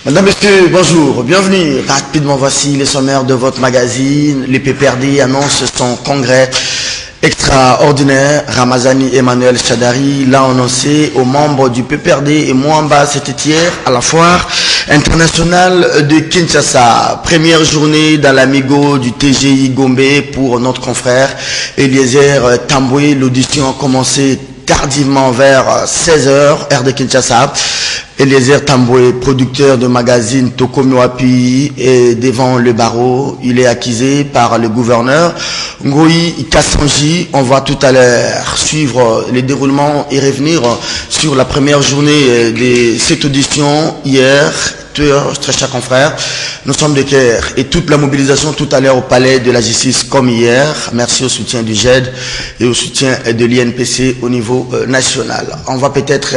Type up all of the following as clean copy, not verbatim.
Madame, Monsieur, bonjour, bienvenue. Rapidement, voici les sommaires de votre magazine. Le PPRD annonce son congrès extraordinaire. Ramazani Emmanuel Chadari l'a annoncé aux membres du PPRD et Mwamba, c'était hier à la foire internationale de Kinshasa. Première journée dans l'Amigo du TGI Gombe pour notre confrère Eliezer Tamboué. L'audition a commencé tardivement vers 16h, heure de Kinshasa. Eliezer Tamboué, producteur de magazine Tokomi Wapi, est devant le barreau. Il est accusé par le gouverneur Ngoï Kassanji. On va tout à l'heure suivre les déroulements et revenir sur la première journée de cette audition hier. Très chers confrères, nous sommes de cœur et toute la mobilisation tout à l'heure au palais de la justice comme hier. Merci au soutien du GED et au soutien de l'INPC au niveau national. On va peut-être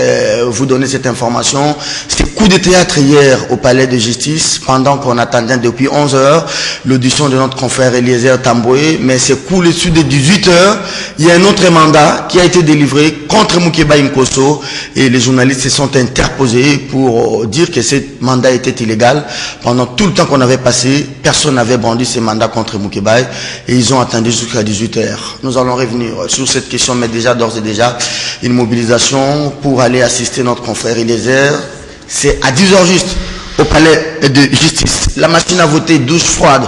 vous donner cette information. C'est coup de théâtre hier au palais de justice pendant qu'on attendait depuis 11 heures l'audition de notre confrère Eliezer Tamboué, mais c'est coup le sud de 18 heures. Il y a un autre mandat qui a été délivré contre Moukeba Inkosso et les journalistes se sont interposés pour dire que ce mandat était illégal. Pendant tout le temps qu'on avait passé, personne n'avait brandi ces mandats contre Moukeba et ils ont attendu jusqu'à 18h. Nous allons revenir sur cette question, mais déjà d'ores et déjà une mobilisation pour aller assister notre confrère Eliezer. C'est à 10h juste au palais de justice. La machine à voter, douche froide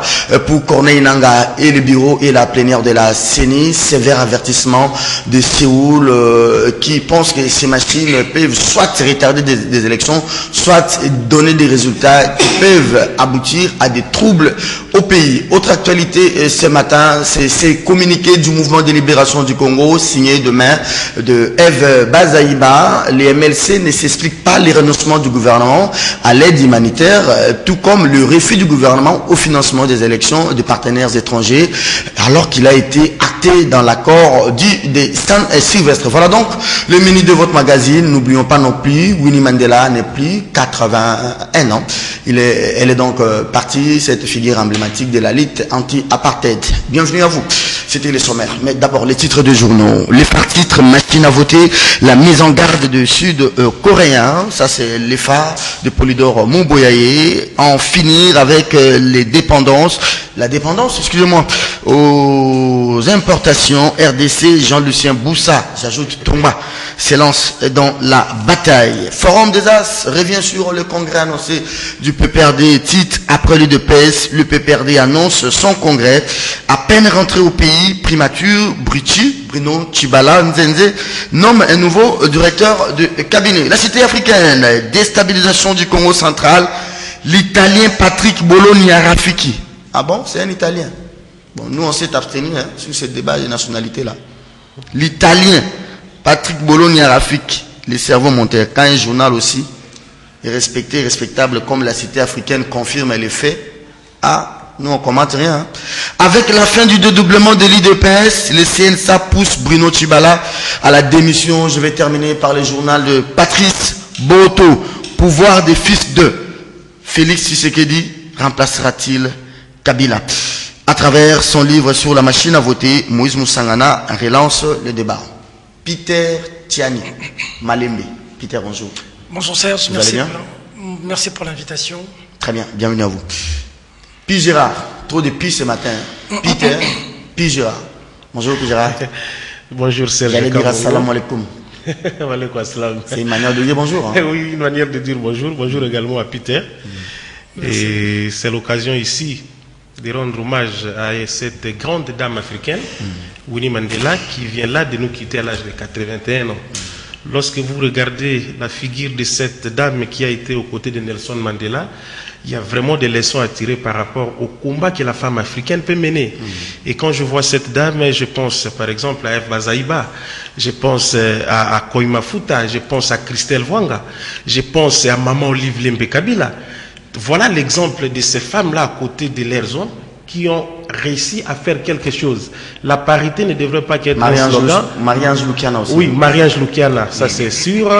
pour Corneille Nangaa et le bureau et la plénière de la CENI. Sévère avertissement de Séoul qui pense que ces machines peuvent soit retarder des élections, soit donner des résultats qui peuvent aboutir à des troubles au pays. Autre actualité ce matin, c'est communiqué du mouvement de libération du Congo signé demain de Eve Bazaïba. Les MLC ne s'expliquent pas les renoncements du gouvernement à l'aide humanitaire, tout comme le refus du gouvernement au financement des élections de partenaires étrangers, alors qu'il a été acté dans l'accord de Saint-Sylvestre. Voilà donc le menu de votre magazine. N'oublions pas non plus, Winnie Mandela n'est plus 81 ans. Elle est donc partie, cette figure emblématique de la lutte anti-apartheid. Bienvenue à vous. C'était les sommaires. Mais d'abord, les titres de journaux. Les titres, machine à voter, la mise en garde de Sud-Coréens. Ça, c'est l'EFA de Polydor Mumboyaye. En finir avec les dépendances. La dépendance, excusez-moi, aux importations. RDC, Jean-Lucien Boussa, j'ajoute Tomba, s'élance dans la bataille. Forum des As revient sur le congrès annoncé du PPRD. Titre, après les deux PS, le PPRD annonce son congrès. À peine rentré au pays, primature, Bruno Tshibala Nzenze nomme un nouveau directeur de cabinet. La cité africaine, déstabilisation du Congo central, l'Italien Patrick Bologna Rafiki. Ah bon, c'est un Italien. Bon, nous on s'est abstenu sur ce débat de nationalité-là. L'Italien Patrick Bologna Rafiki, les cerveaux montaires, quand un journal aussi est respecté, respectable comme la cité africaine confirme les faits, nous on commente rien. Avec la fin du dédoublement de l'IDPS, le CNSA pousse Bruno Tshibala à la démission. Je vais terminer par le journal de Patrice Boto. Pouvoir des fils de Félix Tshisekedi remplacera-t-il Kabila? À travers son livre sur la machine à voter, Moïse Moussangana relance le débat. Peter Tiani, Malembe. Peter, bonjour. Bonjour Serge, merci pour l'invitation. Très bien, bienvenue à vous. Pi Gérard, trop de pi ce matin. Peter, Pi Gérard. Bonjour Pi Gérard. Bonjour Serge. J'allais dire assalamu alaikum. C'est une manière de dire bonjour. Hein? Oui, une manière de dire bonjour. Bonjour également à Peter. Et c'est l'occasion ici de rendre hommage à cette grande dame africaine, Winnie Mandela, qui vient là de nous quitter à l'âge de 81 ans. Lorsque vous regardez la figure de cette dame qui a été aux côtés de Nelson Mandela, il y a vraiment des leçons à tirer par rapport au combat que la femme africaine peut mener. Et quand je vois cette dame, je pense par exemple à Eve Bazaïba, je pense à Koima Futa, je pense à Christelle Wanga, je pense à Maman Olive Lembe Kabila. Voilà l'exemple de ces femmes-là à côté de leurs hommes qui ont réussi à faire quelque chose. La parité ne devrait pas être un slogan. Marie-Ange Lukiana aussi. Oui, Marie-Ange Lukiana, ça c'est sûr.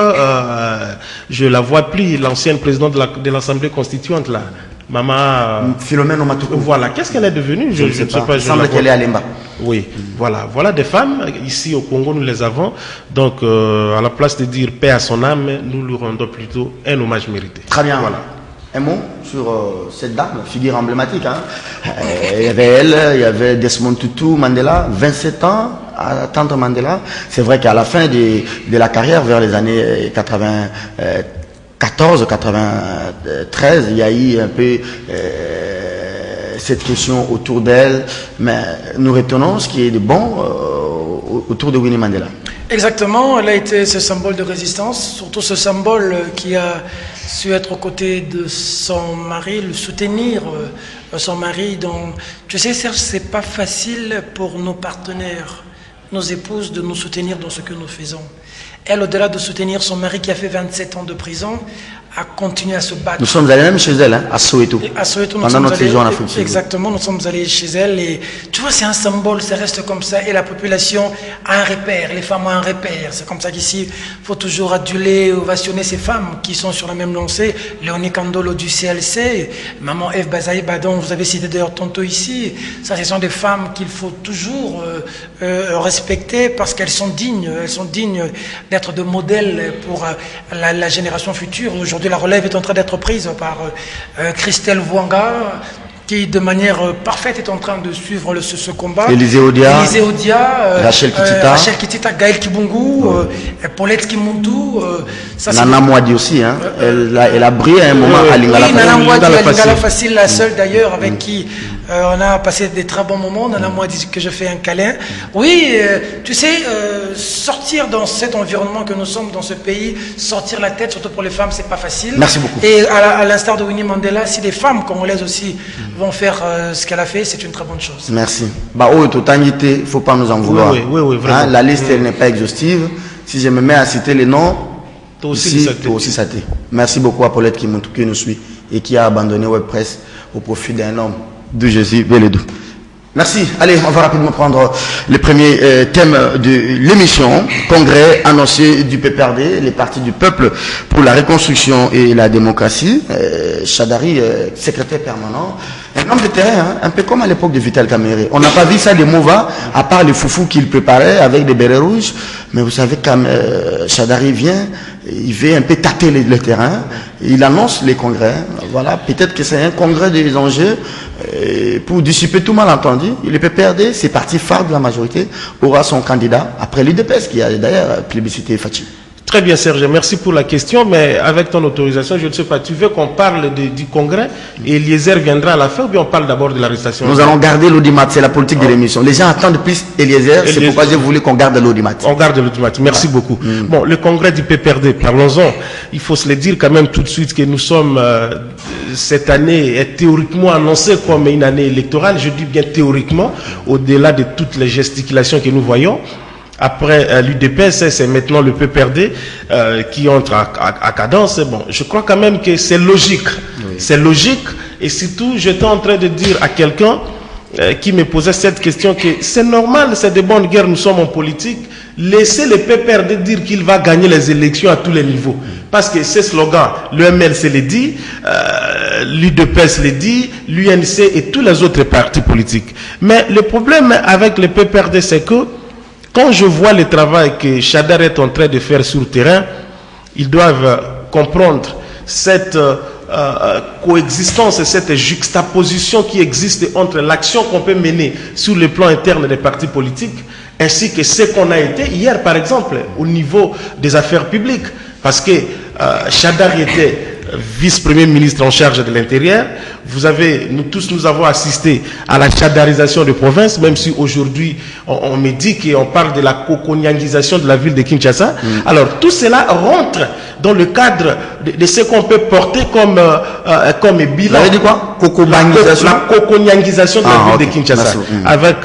Je la vois plus, l'ancienne présidente de l'Assemblée constituante là. Maman Philomène Omatuku. Voilà, qu'est-ce qu'elle est devenue? Je ne sais pas. Il semble qu'elle est à Lemba. Oui, voilà des femmes, ici au Congo nous les avons. Donc à la place de dire paix à son âme, nous lui rendons plutôt un hommage mérité. Très bien. Voilà. Un mot sur cette dame, figure emblématique. Hein. Il y avait elle, il y avait Desmond Tutu Mandela, 27 ans à attendre Mandela. C'est vrai qu'à la fin de la carrière, vers les années 94, 93, il y a eu un peu cette question autour d'elle. Mais nous retenons ce qui est de bon autour de Winnie Mandela. Exactement, elle a été ce symbole de résistance, surtout ce symbole qui a su être aux côtés de son mari, le soutenir son mari. Donc, tu sais Serge, c'est pas facile pour nos partenaires, nos épouses, de nous soutenir dans ce que nous faisons. Elle, au-delà de soutenir son mari qui a fait 27 ans de prison, a continué à se battre. Nous sommes allés même chez elle, hein, à Soweto. À Soweto, pendant notre séjour en Afrique. Exactement, nous sommes allés chez elle et tu vois, c'est un symbole, ça reste comme ça et la population a un repère, les femmes ont un repère. C'est comme ça qu'ici, il faut toujours aduler, ovationner ces femmes qui sont sur la même lancée. Léonie Kandolo du CLC, maman Eve Bazaï Badon, vous avez cité d'ailleurs tantôt ici. Ça, ce sont des femmes qu'il faut toujours respecter parce qu'elles sont dignes d'être de modèles pour la génération future. Aujourd'hui, la relève est en train d'être prise par Christelle Vouanga, qui de manière parfaite est en train de suivre ce combat. Élisée Odia, Rachel Kitita, Gaël Kibungu, Paulette Kimuntu. Nana Mwadi aussi, hein. Elle a brillé à un moment à Lingala. Oui, Nana Mwadi à Lingala Facile, la seule d'ailleurs avec qui on a passé des très bons moments. Nana Mwadi que je fais un câlin. Oui, tu sais, sortir dans cet environnement que nous sommes, dans ce pays, sortir la tête, surtout pour les femmes, c'est pas facile. Merci beaucoup. Et à l'instar de Winnie Mandela, si des femmes congolaises aussi vont faire ce qu'elle a fait, c'est une très bonne chose. Merci. Bah, il ne faut pas nous en vouloir. Oui, vraiment. Hein, la liste, elle n'est pas exhaustive. Si je me mets à citer les noms, toi aussi ça t'est. Merci beaucoup à Paulette qui nous suit et qui a abandonné WebPress au profit d'un homme de Jésus Bélédou. Merci. Allez, on va rapidement prendre le premier thème de l'émission. Congrès annoncé du PPRD, les partis du peuple pour la reconstruction et la démocratie. Chadari, secrétaire permanent. Un homme de terrain, hein, un peu comme à l'époque de Vital Kamere. On n'a pas vu ça de Mova, à part les foufous qu'il préparait avec des bérets rouges. Mais vous savez, quand Chadari vient, il veut un peu tâter le terrain. Il annonce les congrès. Voilà, peut-être que c'est un congrès des enjeux pour dissiper tout malentendu. Le PPRD, c'est parti phare de la majorité, aura son candidat après l'UDPS qui a d'ailleurs plébiscité Fachi. Très bien Serge, merci pour la question, mais avec ton autorisation, je ne sais pas, tu veux qu'on parle du congrès et Eliezer viendra à la fin ou bien on parle d'abord de l'arrestation? Nous allons garder l'audimat, c'est la politique de l'émission. Les gens attendent plus Eliezer, c'est pourquoi j'ai voulu qu'on garde l'audimat. On garde l'audimat, merci beaucoup. Bon, le congrès du PPRD, parlons-en. Il faut se le dire quand même tout de suite que nous sommes, cette année est théoriquement annoncée comme une année électorale, je dis bien théoriquement, au-delà de toutes les gesticulations que nous voyons. Après l'UDPS, c'est maintenant le PPRD qui entre à cadence. Bon, je crois quand même que c'est logique. Oui. C'est logique. Et surtout, j'étais en train de dire à quelqu'un qui me posait cette question que c'est normal, c'est de bonne guerre, nous sommes en politique. Laissez le PPRD dire qu'il va gagner les élections à tous les niveaux. Parce que ces slogans, le MLC le dit, l'UDPS le dit, l'UNC et tous les autres partis politiques. Mais le problème avec le PPRD, c'est que quand je vois le travail que Chadar est en train de faire sur le terrain, ils doivent comprendre cette coexistence et cette juxtaposition qui existe entre l'action qu'on peut mener sur le plan interne des partis politiques ainsi que ce qu'on a été hier par exemple au niveau des affaires publiques. Parce que Chadar était vice-premier ministre en charge de l'Intérieur. Vous avez, nous avons assisté à la chadarisation de province, même si aujourd'hui on me dit qu'on parle de la coconiangisation de la ville de Kinshasa. Alors tout cela rentre dans le cadre de ce qu'on peut porter comme bilan. Vous avez dit quoi? La coconiangisation de la ville de Kinshasa. Avec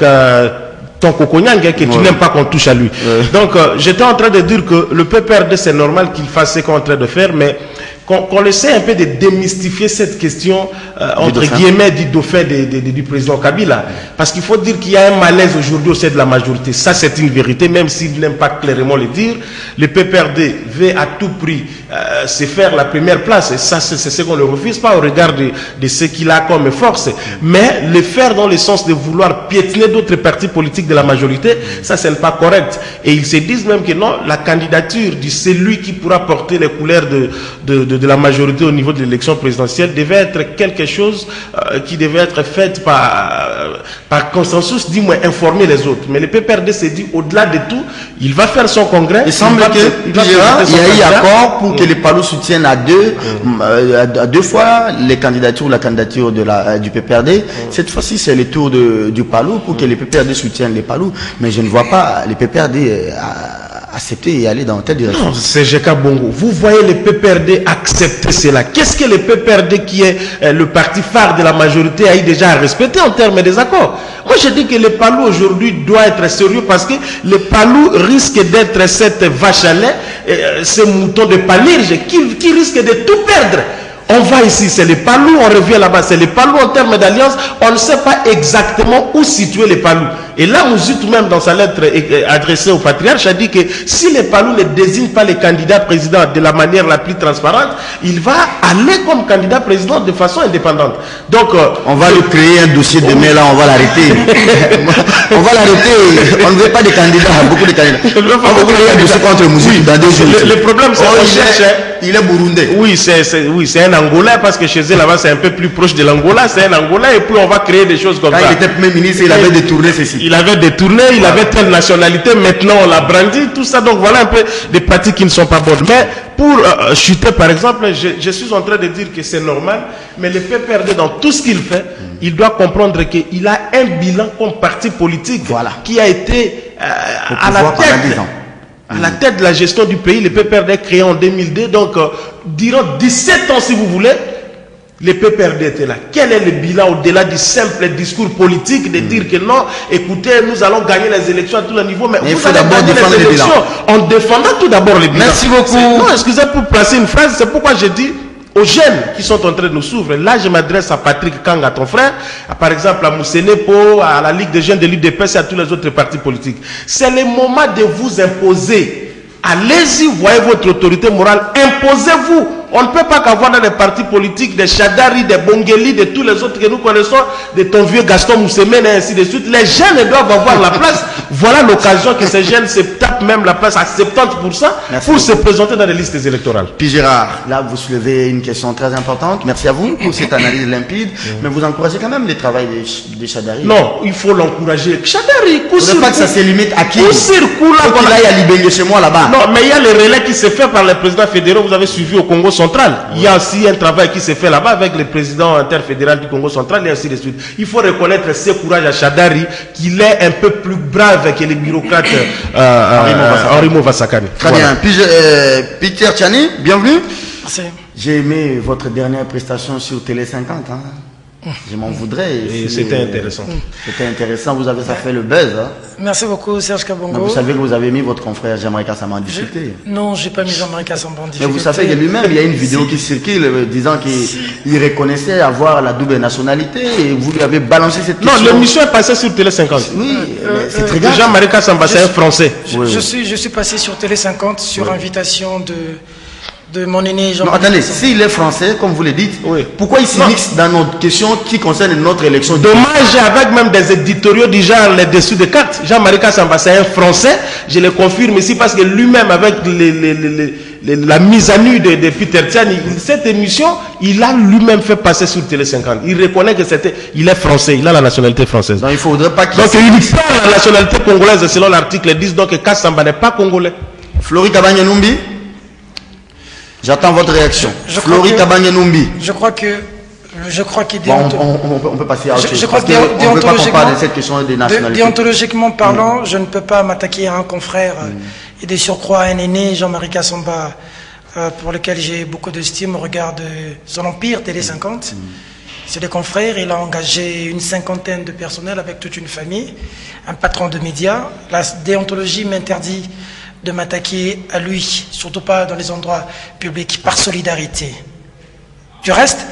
ton coconyang que tu n'aimes pas qu'on touche à lui. Donc j'étais en train de dire que le PPRD c'est normal qu'il fasse ce qu'on est en train de faire, mais qu'on essaie un peu de démystifier cette question entre guillemets du dauphin du président Kabila. Parce qu'il faut dire qu'il y a un malaise aujourd'hui au sein de la majorité. Ça c'est une vérité, même s'il n'aime pas clairement le dire. Le PPRD veut à tout prix se faire la première place. Et ça c'est ce qu'on ne refuse pas au regard de ce qu'il a comme force. Mais le faire dans le sens de vouloir piétiner d'autres partis politiques de la majorité, ça c'est pas correct. Et ils se disent même que non, la candidature de celui qui pourra porter les couleurs de de la majorité au niveau de l'élection présidentielle devait être quelque chose qui devait être fait par consensus, du moins informer les autres. Mais le PPRD s'est dit, au-delà de tout, il va faire son congrès. Il semble qu'il y a eu accord pour que les PALU soutiennent à deux fois la candidature du PPRD. Cette fois-ci, c'est le tour du PALU pour que les PPRD soutiennent les PALU. Mais je ne vois pas les PPRD accepter et aller dans telle direction. Non, c'est Jeka Bongo. Vous voyez les PPRD accepter cela. Qu'est-ce que le PPRD, qui est le parti phare de la majorité, a eu déjà à respecter en termes des accords? Moi, je dis que le PALU aujourd'hui doit être sérieux, parce que le PALU risque d'être cette vache à lait, ce mouton de Palirge qui risque de tout perdre. On va ici, c'est les PALU, on revient là-bas, c'est les PALU en termes d'alliance, on ne sait pas exactement où situer les PALU. Et là, Mouzut, même dans sa lettre adressée au patriarche, a dit que si les PALU ne désignent pas les candidats présidents de la manière la plus transparente, il va aller comme candidat président de façon indépendante. Donc, on va lui créer un dossier demain, là, on va l'arrêter. On va l'arrêter, on ne veut pas de candidats, beaucoup de candidats. On va créer un dossier contre Mouzut dans 2 jours. Le problème, c'est qu'on cherche... Il est burundais. Oui, c'est un Angolais, parce que chez eux là-bas c'est un peu plus proche de l'Angola, c'est un Angolais, et puis on va créer des choses comme ça. Quand il était Premier ministre, il avait détourné ceci. Il avait détourné, il avait telle nationalité, maintenant on l'a brandi, tout ça. Donc voilà un peu des pratiques qui ne sont pas bonnes. Mais pour chuter par exemple, je suis en train de dire que c'est normal, mais le PPRD dans tout ce qu'il fait, il doit comprendre qu'il a un bilan comme parti politique, qui a été à la tête. À la tête de la gestion du pays. Le PPRD créé en 2002, donc durant 17 ans si vous voulez, le PPRD était là. Quel est le bilan au-delà du simple discours politique de dire que non, écoutez, nous allons gagner les élections à tous les niveaux, mais vous allez gagner les élections en défendant tout d'abord les bilans. Merci beaucoup. Non, excusez pour placer une phrase, c'est pourquoi je dis aux jeunes qui sont en train de nous suivre. Là, je m'adresse à Patrick Kanga, ton frère, par exemple à Moussenepo, à la Ligue des jeunes de l'UDPS et à tous les autres partis politiques. C'est le moment de vous imposer. Allez-y, voyez votre autorité morale, imposez-vous. On ne peut pas qu'avoir dans les partis politiques des Chadari, des Bongeli, de tous les autres que nous connaissons, de ton vieux Gaston Moussemène et ainsi de suite. Les jeunes doivent avoir la place. Voilà l'occasion que ces jeunes se tapent même la place à 70% pour se présenter dans les listes électorales. Puis Gérard, là vous soulevez une question très importante. Merci à vous pour cette analyse limpide. Mais vous encouragez quand même le travail des Chadari. Non, il faut l'encourager. Chadari, coup sur coup. Pas que ça se limite à qui? Coup sur coup, là. Il y a Libégué chez moi là-bas. Non, mais il y a le relais qui se fait par les présidents fédéraux. Vous avez suivi au Congo central. Il y a aussi un travail qui se fait là-bas avec le président interfédéral du Congo central et ainsi de suite. Il faut reconnaître ce courage à Chadari, qu'il est un peu plus brave que les bureaucrates Henri Movassakane. Très bien. Puis Peter Tchani, bienvenue. Merci. J'ai aimé votre dernière prestation sur Télé 50. Hein. Je m'en voudrais. Et c'était intéressant. C'était intéressant, vous avez ça fait le buzz. Hein. Merci beaucoup Serge Kabongo. Mais vous savez que vous avez mis votre confrère Jean-Marie Kassamba en difficulté. Non, je n'ai pas mis Jean-Marie Kassamba en difficulté. Mais vous savez que lui-même, il y a une vidéo qui circule disant qu'il reconnaissait avoir la double nationalité et vous lui avez balancé cette question. Non, l'émission est passée sur Télé 50. Oui, c'est très grave. Jean-Marie Kassamba, c'est un Français. Je suis passé sur Télé 50 sur invitation de mon aîné Jean-Marie. Non, attendez, s'il est français, comme vous le dites, pourquoi il s'immixe dans nos questions qui concernent notre élection? Dommage, avec même des éditoriaux du genre les dessous de cartes. Jean-Marie Kassamba, c'est un français, je le confirme ici, parce que lui-même, avec la mise à nu de Peter Tiani, cette émission, il a lui-même fait passer sur Télé 50. Il reconnaît que il est français, il a la nationalité française. Donc il faudrait pas qu'il... Donc il parle la nationalité congolaise selon l'article 10, donc Kassamba n'est pas congolais. Flori Kabangé-Numbi, j'attends votre réaction. Flori Kabangé-Numbi. Je crois que on peut passer à autre chose. Je crois que on ne peut pas qu'on parle de cette question des nationalités. Déontologiquement parlant, je ne peux pas m'attaquer à un confrère et de surcroît à un aîné, Jean-Marie Kassamba, pour lequel j'ai beaucoup d'estime au regard de son empire Télé 50. C'est des confrères, il a engagé une 50aine de personnels avec toute une famille, un patron de médias. La déontologie m'interdit de m'attaquer à lui, surtout pas dans les endroits publics, par solidarité. Du reste,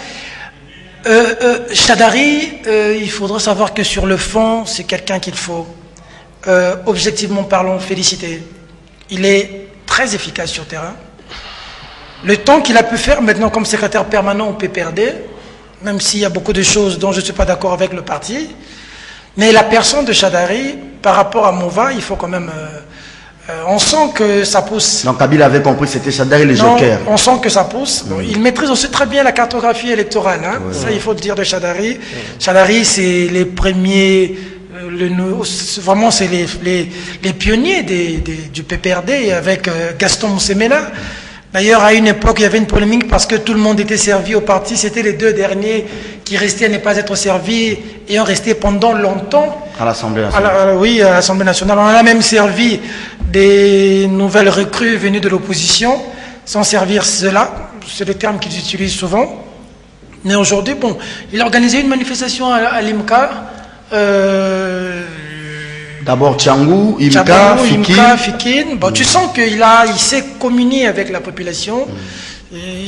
Chadari, il faudra savoir que sur le fond, c'est quelqu'un qu'il faut, objectivement parlant, féliciter. Il est très efficace sur le terrain. Le temps qu'il a pu faire maintenant comme secrétaire permanent au PPRD, même s'il y a beaucoup de choses dont je ne suis pas d'accord avec le parti, mais la personne de Chadari, par rapport à Mova, il faut quand même On sent que ça pousse. Donc Kabila avait compris que c'était Chadari les jokers. On sent que ça pousse. Bon, il maîtrise aussi très bien la cartographie électorale. Hein. Ça, il faut le dire de Chadari. Chadari, c'est les premiers... vraiment, c'est les pionniers du PPRD avec Gaston Moussemela. D'ailleurs, à une époque, il y avait une polémique parce que tout le monde était servi au parti. C'était les deux derniers qui restaient à ne pas être servis et ont resté pendant longtemps. À l'Assemblée nationale. Oui, à l'Assemblée nationale. On a même servi des nouvelles recrues venues de l'opposition, sans servir cela. C'est le terme qu'ils utilisent souvent. Mais aujourd'hui, bon, il a organisé une manifestation à l'IMCA. D'abord Tchangou, IMCA, Fikine. Bon, tu sens qu'il sait communier avec la population.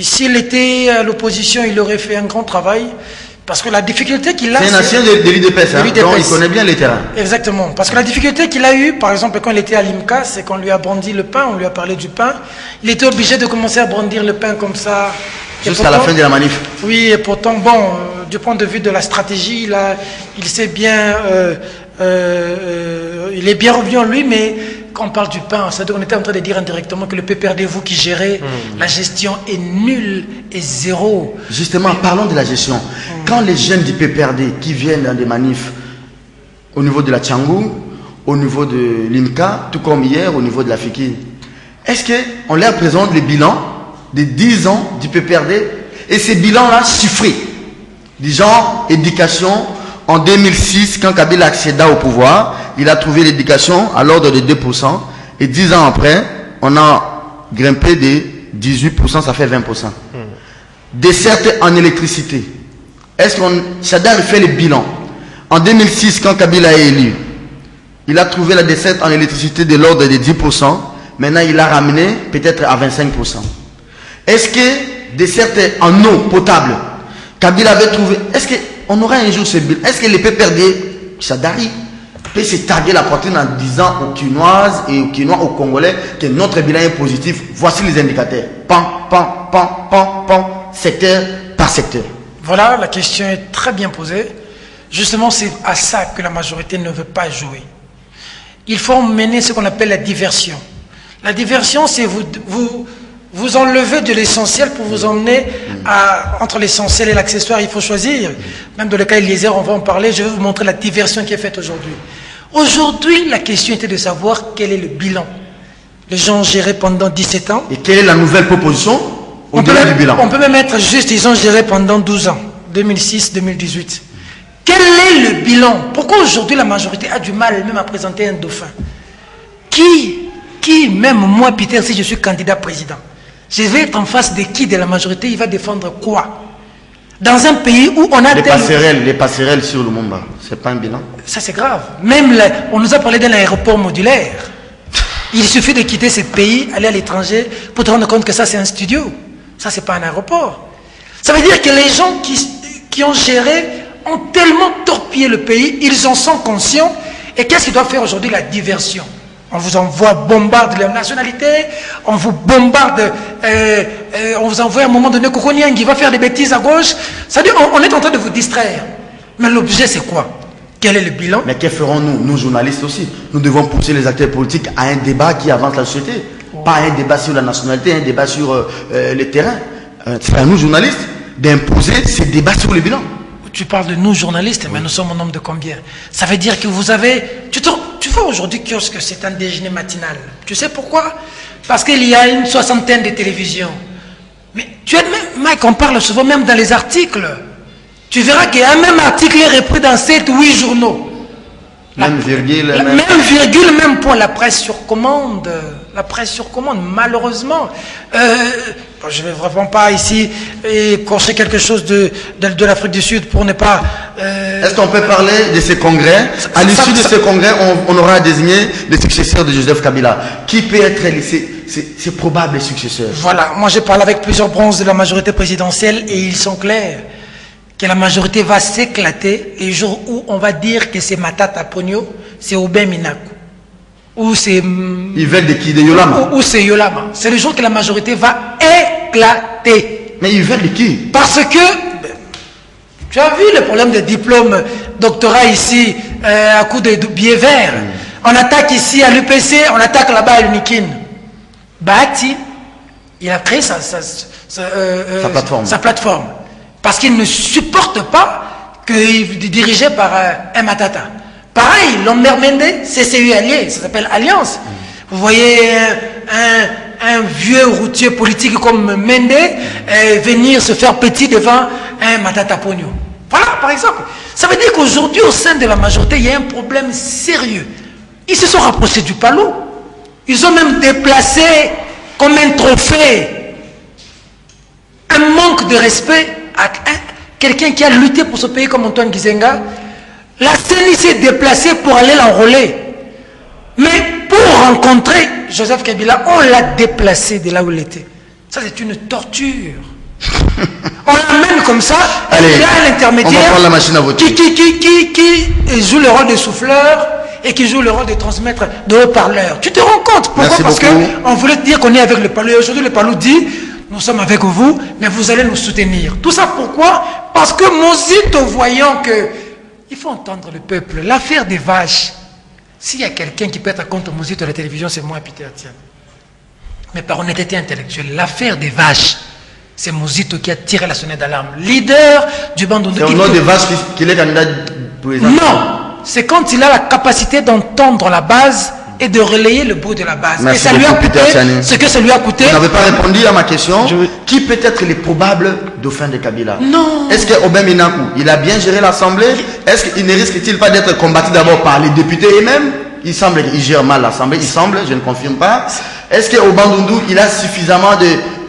S'il était à l'opposition, il aurait fait un grand travail. Parce que la difficulté qu'il a... C'est un ancien de l'UDPS, hein, donc il connaît bien les terrains. Exactement. Parce que la difficulté qu'il a eue, par exemple, quand il était à l'IMCA, c'est qu'on lui a brandi le pain, on lui a parlé du pain. Il était obligé de commencer à brandir le pain comme ça. Jusqu'à la fin de la manif. Oui, et pourtant, bon, du point de vue de la stratégie, il sait bien... il est bien revenu en lui, mais quand on parle du pain, c'est-à-dire qu'on était en train de dire indirectement que le PPRD, vous qui gérez, la gestion est nulle et zéro. Justement, parlons de la gestion. Quand les jeunes du PPRD qui viennent dans des manifs au niveau de la Tchangou, au niveau de l'IMCA, tout comme hier au niveau de la FIKI, est-ce qu'on leur présente les bilans des 10 ans du PPRD et ces bilans-là chiffrés, du genre éducation? En 2006, quand Kabila accéda au pouvoir, il a trouvé l'éducation à l'ordre de 2%. Et 10 ans après, on a grimpé de 18%, ça fait 20%. Desserte en électricité. Est-ce qu'on... Chadari fait le bilan. En 2006, quand Kabila est élu, il a trouvé la desserte en électricité de l'ordre de 10%. Maintenant, il l'a ramené peut-être à 25%. Est-ce que desserte en eau potable, Kabila avait trouvé... Est-ce qu'on aura un jour ce bilan? Est-ce que les PPRD, Chadari, peut se taguer la poitrine en disant aux Quinoises et aux Quinois, aux Congolais, que notre bilan est positif? Voici les indicateurs. Secteur par secteur. Voilà, la question est très bien posée. Justement, c'est à ça que la majorité ne veut pas jouer. Il faut mener ce qu'on appelle la diversion. La diversion, c'est vous enlevez de l'essentiel pour vous emmener entre l'essentiel et l'accessoire. Il faut choisir. Même dans le cas Eliezer, on va en parler. Je vais vous montrer la diversion qui est faite aujourd'hui. Aujourd'hui, la question était de savoir quel est le bilan. Les gens ont géré pendant 17 ans. Et quelle est la nouvelle proposition au-delà du bilan? On peut même être juste, ils ont géré pendant 12 ans, 2006-2018. Quel est le bilan? Pourquoi aujourd'hui la majorité a du mal même à présenter un dauphin? Qui, même moi, Peter, si je suis candidat président, je vais être en face de qui de la majorité? Il va défendre quoi? Dans un pays où on a... Les passerelles sur le Mumba, c'est pas un bilan? Ça c'est grave. Même, on nous a parlé d'un aéroport modulaire. Il suffit de quitter ce pays, aller à l'étranger, pour te rendre compte que ça c'est un studio. Ça c'est pas un aéroport. Ça veut dire que les gens qui ont géré ont tellement torpillé le pays, ils en sont conscients. Et qu'est-ce qu'ils doivent faire aujourd'hui? La diversion. On vous envoie, bombarde la nationalité, on vous bombarde, on vous envoie à un moment donné Kokoniang qui va faire des bêtises à gauche. C'est-à-dire on est en train de vous distraire. Mais l'objet c'est quoi? Quel est le bilan? Mais que ferons-nous, nous journalistes aussi? Nous devons pousser les acteurs politiques à un débat qui avance la société. Pas un débat sur la nationalité, un débat sur le terrain. C'est à nous journalistes d'imposer ces débats sur le bilan. Tu parles de nous journalistes, mais nous sommes au nombre de combien? Ça veut dire que vous avez... Tu vois aujourd'hui que c'est un déjeuner matinal. Tu sais pourquoi? Parce qu'il y a une 60aine de télévisions. Mais tu admets, Mike, on parle souvent même dans les articles. Tu verras qu'un même article est repris dans 7 ou 8 journaux. Même virgule, même point. La presse sur commande. La presse sur commande, malheureusement. Je ne vais vraiment pas ici écorcher quelque chose de l'Afrique du Sud pour ne pas... Est-ce qu'on peut parler de ces congrès? À l'issue de ces congrès, on aura désigné les successeurs de Joseph Kabila. Qui peut être ces probables successeurs? Voilà, moi j'ai parlé avec plusieurs bronzes de la majorité présidentielle et ils sont clairs. Que la majorité va s'éclater et le jour où on va dire que c'est Matata Pogno, c'est Aubin Minaku. Ou c'est... Ils veulent de qui? De Yolama? Ou c'est Yolama. C'est le jour que la majorité va éclater. Mais ils veulent de qui? Parce que... Tu as vu le problème des diplômes doctorat ici à coup de billets verts. On attaque ici à l'UPC, on attaque là-bas à l'UNIKIN. Bahati, il a créé sa plateforme. Parce qu'il ne supporte pas qu'il est dirigé par un Matata. Pareil, l'Omber Mende, CCU allié, ça s'appelle Alliance. Vous voyez un vieux routier politique comme Mende venir se faire petit devant un Matata Pogno. Voilà, par exemple. Ça veut dire qu'aujourd'hui, au sein de la majorité, il y a un problème sérieux. Ils se sont rapprochés du Palou. Ils ont même déplacé comme un trophée un manque de respect à quelqu'un qui a lutté pour ce pays comme Antoine Gizenga. La CENI s'est déplacée pour aller l'enrôler. Mais pour rencontrer Joseph Kabila, on l'a déplacé de là où il était. Ça, c'est une torture. On l'amène comme ça, allez, il y a un intermédiaire qui joue le rôle de souffleur et qui joue le rôle de transmettre de haut-parleur. Tu te rends compte? Pourquoi? Parce qu'on voulait te dire qu'on est avec le Palou. Et aujourd'hui, le Palou dit, nous sommes avec vous, mais vous allez nous soutenir. Tout ça pourquoi? Parce que Mozito, voyant que il faut entendre le peuple. L'affaire des vaches, s'il y a quelqu'un qui peut être contre Mozito à la télévision, c'est moi, Peter Tian. Mais par honnêteté intellectuelle, l'affaire des vaches, c'est Mozito qui a tiré la sonnette d'alarme. Leader du Bandundu. C'est au nom des vaches qu'il est candidat président? Non, c'est quand il a la capacité d'entendre la base et de relayer le bout de la base. Merci et ça lui a coûté ce que ça lui a coûté. Vous n'avez pas répondu à ma question. Qui peut être les probables dauphins de Kabila? Non. Est-ce qu'Aubin Minakou, il a bien géré l'Assemblée? Est-ce qu'il ne risque-t-il pas d'être combattu d'abord par les députés eux-mêmes? Il semble qu'il gère mal l'Assemblée. Il semble, je ne confirme pas. Est-ce qu'au Bandundu, il a suffisamment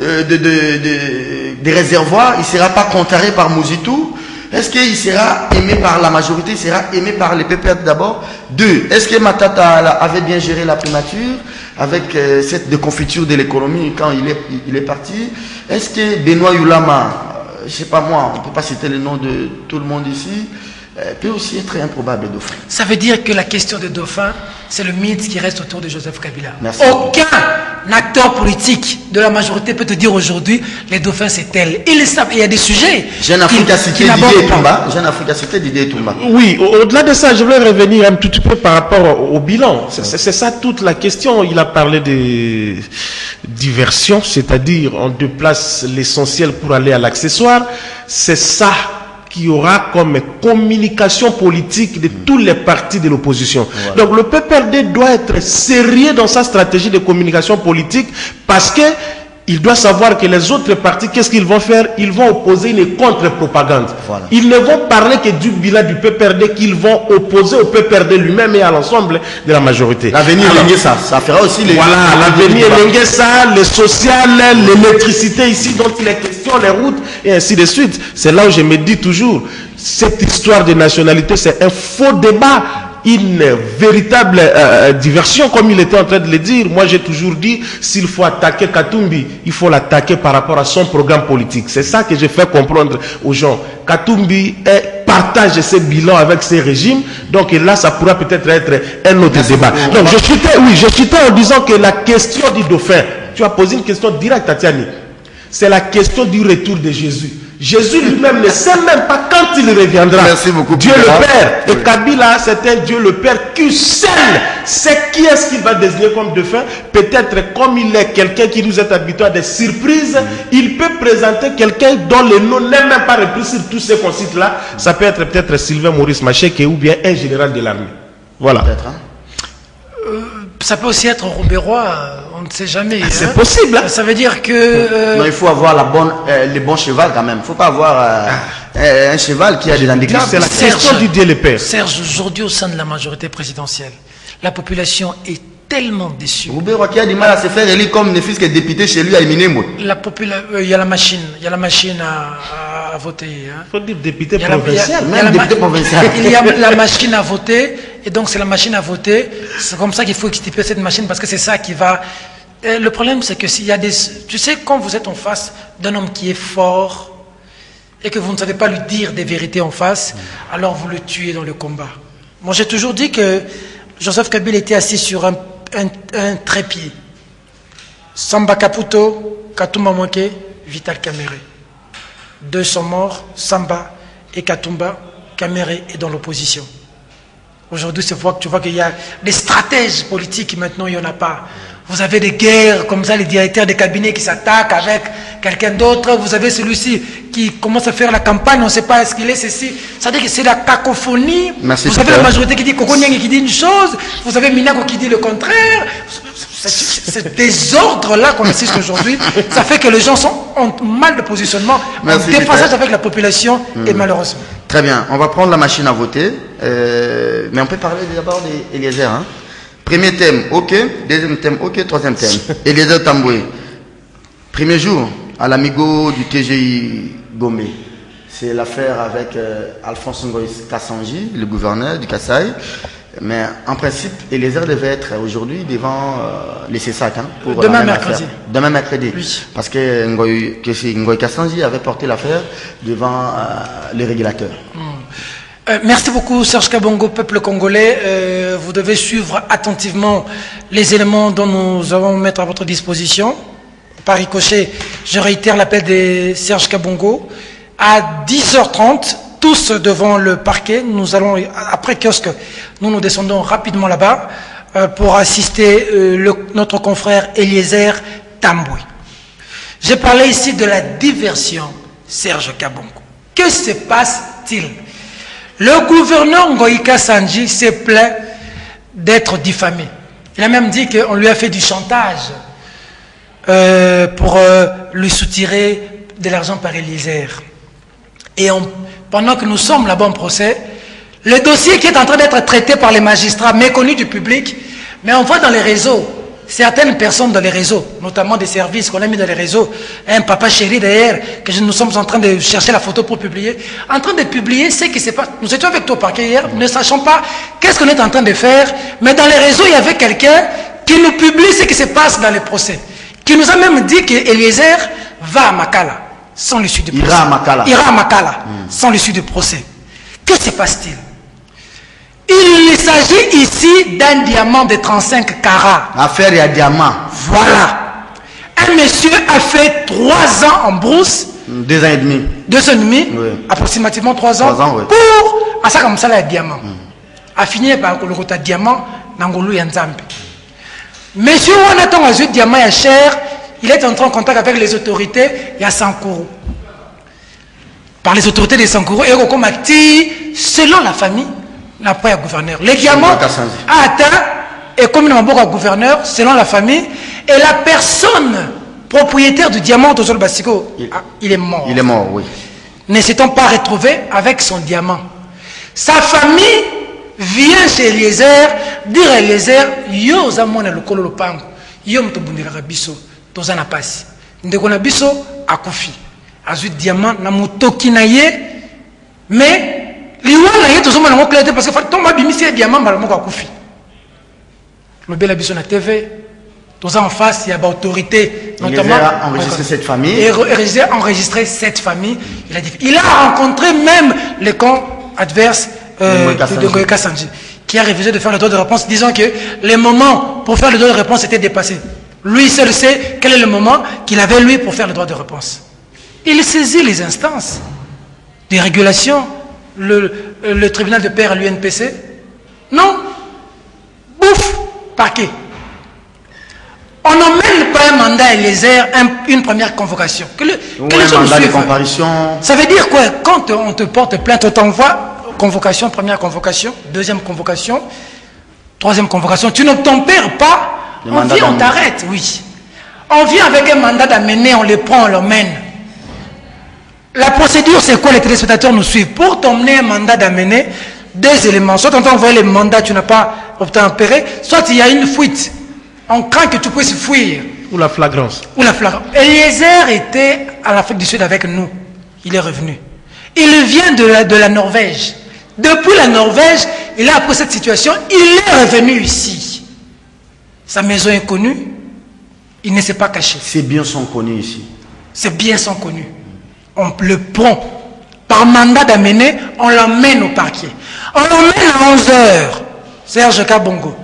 de réservoirs? Il ne sera pas contrarié par Mouzitou? Est-ce qu'il sera aimé par la majorité? Il sera aimé par les PPR d'abord? 2. Est-ce que Matata avait bien géré la primature avec cette déconfiture de l'économie quand il est parti? Est-ce que Benoît Yulama, je ne sais pas moi, on ne peut pas citer le nom de tout le monde ici, peut aussi être improbable dauphin? Ça veut dire que la question des dauphins, c'est le mythe qui reste autour de Joseph Kabila. Merci. Aucun acteur politique de la majorité peut te dire aujourd'hui les dauphins c'est tel. Ils savent, il y a des sujets. Jeune Afrique a cité Didier Toumba. Oui, au-delà de ça, je voulais revenir un tout petit peu par rapport au bilan. C'est ça toute la question. Il a parlé de diversion, c'est-à-dire on déplace l'essentiel pour aller à l'accessoire. C'est ça qui aura comme communication politique de tous les partis de l'opposition. Voilà. Donc le PPRD doit être sérieux dans sa stratégie de communication politique parce que il doit savoir que les autres partis, qu'est-ce qu'ils vont faire? Ils vont opposer une contre-propagande. Voilà. Ils ne vont parler que du bilan du PPRD qu'ils vont opposer au PPRD lui-même et à l'ensemble de la majorité. L'avenir Lenguessa, ça fera aussi les... Voilà, l'avenir Lenguessa, le social, l'électricité ici dont il est question, les routes et ainsi de suite. C'est là où je me dis toujours, cette histoire de nationalité, c'est un faux débat. Une véritable diversion, comme il était en train de le dire. Moi, j'ai toujours dit, s'il faut attaquer Katumbi, il faut l'attaquer par rapport à son programme politique. C'est ça que je fais comprendre aux gens. Katumbi partage ses bilans avec ses régimes, donc là, ça pourra peut-être être un autre débat. Donc, je citais en disant que la question du dauphin, tu as posé une question directe à Tiani, c'est la question du retour de Jésus. Jésus lui-même ne sait même pas quand il reviendra. Merci beaucoup. Dieu le Père. Et Kabila, c'est un Dieu le Père qui seul sait qui est-ce qu'il va désigner comme dauphin. Peut-être comme il est quelqu'un qui nous est habitué à des surprises, il peut présenter quelqu'un dont le nom n'est même pas repris sur tous ces concites-là. Ça peut être peut-être Sylvain Maurice Macheke ou bien un général de l'armée. Voilà. Ça peut aussi être Robert-Roy, on ne sait jamais. C'est possible. Hein? Ça veut dire que... Non, il faut avoir les bons chevals quand même. Il ne faut pas avoir un cheval qui a des handicaps. C'est la question du Dieu le Père. Serge, aujourd'hui au sein de la majorité présidentielle, la population est tellement déçue. Robert-Roy qui a du mal à se faire élire comme ne fût que député chez lui à Minemo. Il y a la machine à voter. Hein. Il faut dire député provincial. Il y a la machine à voter. Et donc c'est la machine à voter, c'est comme ça qu'il faut équiper cette machine parce que c'est ça qui va... Et le problème c'est que s'il y a des... Tu sais, quand vous êtes en face d'un homme qui est fort et que vous ne savez pas lui dire des vérités en face, alors vous le tuez dans le combat. Moi j'ai toujours dit que Joseph Kabila était assis sur un trépied. Samba Caputo, Katumba Moke, Vital Kamere. 2 sont morts, Samba et Katumba. Kamere est dans l'opposition. Aujourd'hui, tu vois qu'il y a des stratèges politiques, maintenant il n'y en a pas. Vous avez des guerres comme ça, les directeurs des cabinets qui s'attaquent avec quelqu'un d'autre. Vous avez celui-ci qui commence à faire la campagne, on ne sait pas est-ce qu'il est ceci. Ça veut dire que c'est la cacophonie. Merci, vous avez la majorité qui dit Kokonyang qui dit une chose, vous avez Minago qui dit le contraire. C'est des ordres-là qu'on assiste aujourd'hui. Ça fait que les gens ont mal de positionnement. Merci, un déphasage avec la population et malheureusement. Très bien, on va prendre la machine à voter. Mais on peut parler d'abord d'Eliezer. Hein? Premier thème, ok. Deuxième thème, ok. Troisième thème. Eliezer Tamboué. Premier jour, à l'amigo du TGI Gomé. C'est l'affaire avec Alphonse Ngoï Kassanji, le gouverneur du Kasaï. Mais en principe, Eliezer devait être aujourd'hui devant les CESAC. Hein, pour demain mercredi. Demain mercredi. Oui. Parce que Ngoï Kassanji avait porté l'affaire devant les régulateurs. Merci beaucoup Serge Kabongo, peuple congolais. Vous devez suivre attentivement les éléments dont nous allons mettre à votre disposition. Par ricochet, je réitère l'appel de Serge Kabongo. À 10h30, tous devant le parquet, nous allons, après kiosque, nous descendons rapidement là-bas pour assister notre confrère Eliezer Tamboué. J'ai parlé ici de la diversion, Serge Kabongo. Que se passe-t-il? Le gouverneur Ngoï Kassanji s'est plaint d'être diffamé. Il a même dit qu'on lui a fait du chantage pour lui soutirer de l'argent par Eliezer. Et pendant que nous sommes là-bas en procès, le dossier qui est en train d'être traité par les magistrats, méconnu du public, mais on voit dans les réseaux, certaines personnes dans les réseaux, notamment des services qu'on a mis dans les réseaux, un papa chéri d'ailleurs, que nous sommes en train de chercher la photo pour publier, en train de publier ce qui se passe. Nous étions avec toi au parquet hier, ne sachant pas qu'est-ce qu'on est en train de faire, mais dans les réseaux, il y avait quelqu'un qui nous publie ce qui se passe dans les procès, qui nous a même dit qu'Eliezer va à Makala, sans l'issue du procès. Ira à Makala, sans l'issue du procès. Que se passe-t-il? Il s'agit ici d'un diamant de 35 carats. Affaire et à diamant. Voilà. Un monsieur a fait 3 ans en brousse. 2 ans et demi. 2 ans et demi, oui. Approximativement 3 ans. 3 ans, oui. Pour, à ça comme ça, le diamant. A fini par le côté diamant, Nangolo Yanzambe. Monsieur, on attend un diamant à cher. Il est entré en contact avec les autorités. Il y a Sankourou. Par les autorités de Sankourou. Et comme selon la famille, n'a pas un gouverneur. Les diamants a atteint et comme il n'a pas un gouverneur, selon la famille, et la personne propriétaire du diamant au sol Bassiko, il est mort. Il est mort, oui. Ne s'étant pas retrouvé avec son diamant. Sa famille vient chez Eliezer, dire à Eliezer, yo zamona le kolo lopango, yo mtobundira biso, tozana pasi. Ndeko na biso akufi. Azu diamant na mutoki na ye, mais parce que tomba bimisi diamant balamoko akufi. Le bel abisso na TV, tous en face, il y a l'autorité, notamment enregistrer cette famille. Et enregistrer cette famille. Il a rencontré même les camps adverses de Ngoï Kassanji, qui a refusé de faire le droit de réponse, disant que les moments pour faire le droit de réponse étaient dépassés. Lui seul sait quel est le moment qu'il avait lui pour faire le droit de réponse. Il saisit les instances des régulations. Le tribunal de paix à l'UNPC? Non. Bouf, parquet. On n'emmène pas un mandat à Eliezer, une première convocation. Un mandat de comparution. Ça veut dire quoi? Quand on te porte plainte, on t'envoie convocation, première convocation, deuxième convocation, troisième convocation. Tu ne tempères pas, on vient, on t'arrête, oui. On vient avec un mandat d'amener, on le prend, on l'emmène. La procédure, c'est quoi? Les téléspectateurs nous suivent. Pour t'emmener un mandat d'amener, 2 éléments. Soit on t'a envoyé le mandat, tu n'as pas obtempéré, soit il y a une fuite. On craint que tu puisses fuir. Ou la flagrance. Ou la flagrance. Eliezer était à l'Afrique du Sud avec nous. Il est revenu. Il vient de la Norvège. Depuis la Norvège, il a appris cette situation. Il est revenu ici. Sa maison est connue. Il ne s'est pas caché. Ses biens sont connus ici. Ses biens sont connus. On le prend par mandat d'amener, on l'emmène au parquet. On l'emmène à 11h. Serge Kabongo.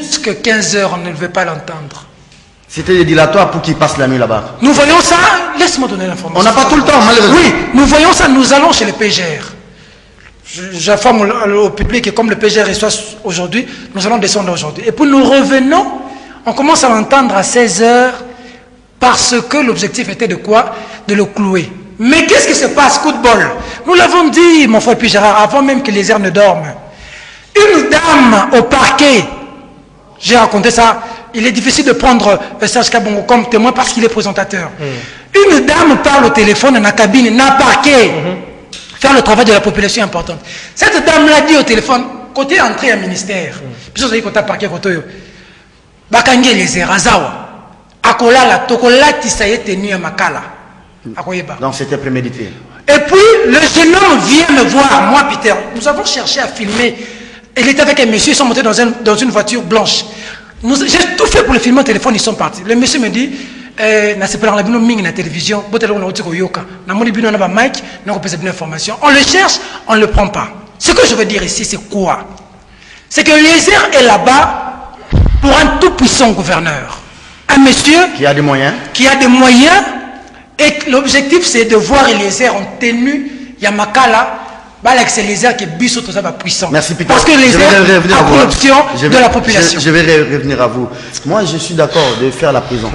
Jusqu'à 15h, on ne veut pas l'entendre. C'était des dilatoires pour qu'il passe la nuit là-bas. Nous voyons ça, laisse-moi donner l'information. On n'a pas tout le temps, malheureusement. Oui, nous voyons ça, nous allons chez le PGR. j'informe au public que comme le PG reçoit aujourd'hui, nous allons descendre aujourd'hui. Et puis nous revenons, on commence à l'entendre à 16h, parce que l'objectif était de quoi? De le clouer. Mais qu'est-ce qui se passe? Coup de bol. Nous l'avons dit, mon frère Gérard, avant même que les airs ne dorment. Une dame au parquet, j'ai raconté ça, il est difficile de prendre Serge Kabongo comme témoin parce qu'il est présentateur. Une dame parle au téléphone dans la cabine, n'a parquet. Faire le travail de la population est important. Cette dame l'a dit au téléphone, côté entrée à ministère. Puis vous avez côté parquet, côté Bakange les Erazawa. Akola la tokola tisaye tenu à Makala. Donc c'était prémédité. Et puis le jeune homme vient me voir, moi Peter. Nous avons cherché à filmer. Il était avec un monsieur, ils sont montés dans une voiture blanche. J'ai tout fait pour le filmer au téléphone, ils sont partis. Le monsieur me dit, la télévision, on le cherche, on ne le prend pas. Ce que je veux dire ici, c'est quoi? C'est que Eliezer est là-bas pour un tout puissant gouverneur. Un monsieur qui a des moyens. Et l'objectif c'est de voir Eliezer en tenue Yamakala. C'est Eliezer qui est puissant. Merci Peter. Parce que Eliezer a pris l'option de la population. Je vais revenir à vous. Moi je suis d'accord de faire la prison.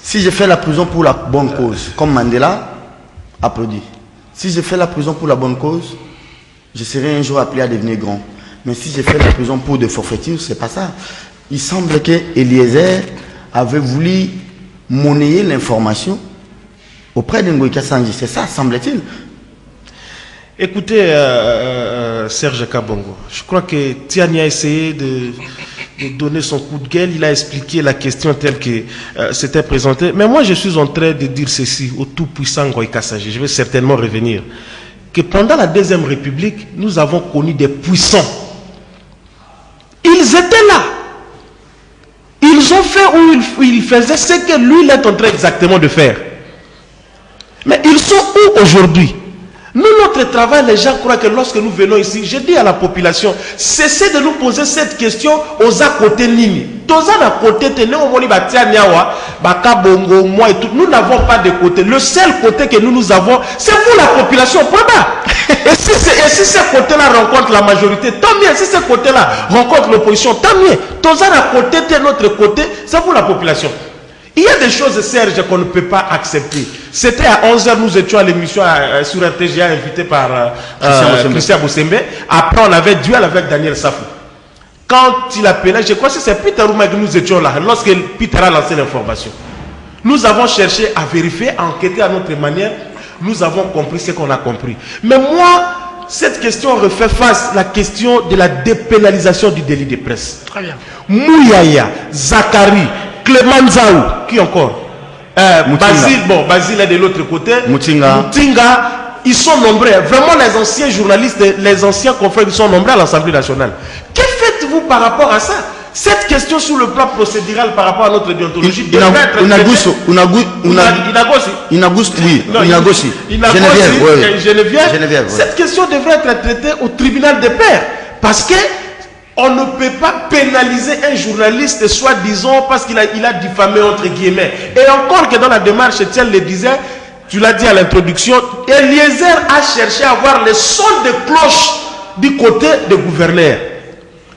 Si je fais la prison pour la bonne cause, comme Mandela, applaudit. Si je fais la prison pour la bonne cause, je serai un jour appelé à devenir grand. Mais si je fais la prison pour de forfaiture, c'est pas ça. Il semble que Eliezer avait voulu monnayer l'information auprès de Ngoïka Sanji. C'est ça, semble-t-il. Écoutez, Serge Kabongo, je crois que Tiani a essayé de donner son coup de gueule. Il a expliqué la question telle que c'était présentée. Mais moi, je suis en train de dire ceci au tout-puissant Ngoïka Sanji. Je vais certainement revenir. Que pendant la Deuxième République, nous avons connu des puissants. Ils étaient là. Ils ont fait où ils faisaient ce que lui, il est en train exactement de faire. Mais ils sont où aujourd'hui? Nous, notre travail, les gens croient que lorsque nous venons ici, je dis à la population, cessez de nous poser cette question aux à côté Nini. Moi et tout. Nous n'avons pas de côté. Le seul côté que nous avons, c'est vous la population. Et si ce côté-là rencontre la majorité, tant mieux. Si ce côté-là rencontre l'opposition, tant mieux. Tous à côté de notre côté, c'est vous la population. Il y a des choses, Serge, qu'on ne peut pas accepter. C'était à 11h, nous étions à l'émission sur RTGA invité par Christian Boussembe. Après, on avait duel avec Daniel Safou. Quand il appelait, je crois que c'est Peter Rouma que nous étions là, lorsque Peter a lancé l'information. Nous avons cherché à vérifier, à enquêter à notre manière. Nous avons compris ce qu'on a compris. Mais moi, cette question refait face à la question de la dépénalisation du délit de presse. Très bien. Mouyaya, Zakari, Clément Zaou, qui encore Basile, bon, Basile est de l'autre côté. Moutinga, ils sont nombreux. Vraiment, les anciens journalistes, les anciens confrères, ils sont nombreux à l'Assemblée nationale. Que faites-vous par rapport à ça? Cette question sur le plan procédural par rapport à notre déontologie devrait être Geneviève. Cette question devrait être traitée au tribunal des pairs. Parce que on ne peut pas pénaliser un journaliste, soi-disant, parce qu'il a diffamé entre guillemets. Et encore que dans la démarche, Etienne le disait, tu l'as dit à l'introduction, Eliezer a cherché à avoir le son de cloche du côté du gouverneur.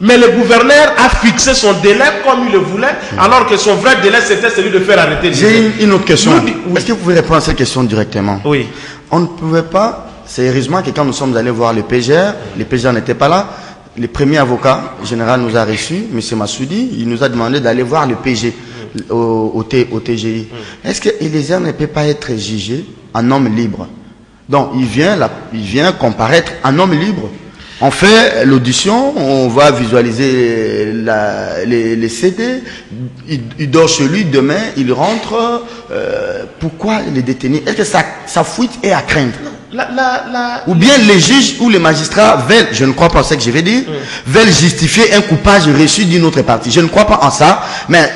Mais le gouverneur a fixé son délai comme il le voulait, alors que son vrai délai, c'était celui de faire arrêter. J'ai une autre question. Est-ce que vous pouvez répondre à cette question directement? Oui. On ne pouvait pas, sérieusement, que quand nous sommes allés voir le PGR, les PGR n'étaient pas là. Le premier avocat général nous a reçus, M. Massoudi, il nous a demandé d'aller voir le PG au TGI. Est-ce que Eliezer ne peut pas être jugé en homme libre? Donc il vient comparaître en homme libre. On fait l'audition, on va visualiser les CD, il dort chez lui, demain il rentre. Pourquoi il est détenu? Est-ce que sa fuite est à craindre? Ou bien les juges ou les magistrats veulent, je ne crois pas en ce que je vais dire, veulent justifier un coupage reçu d'une autre partie. Je ne crois pas en ça, mais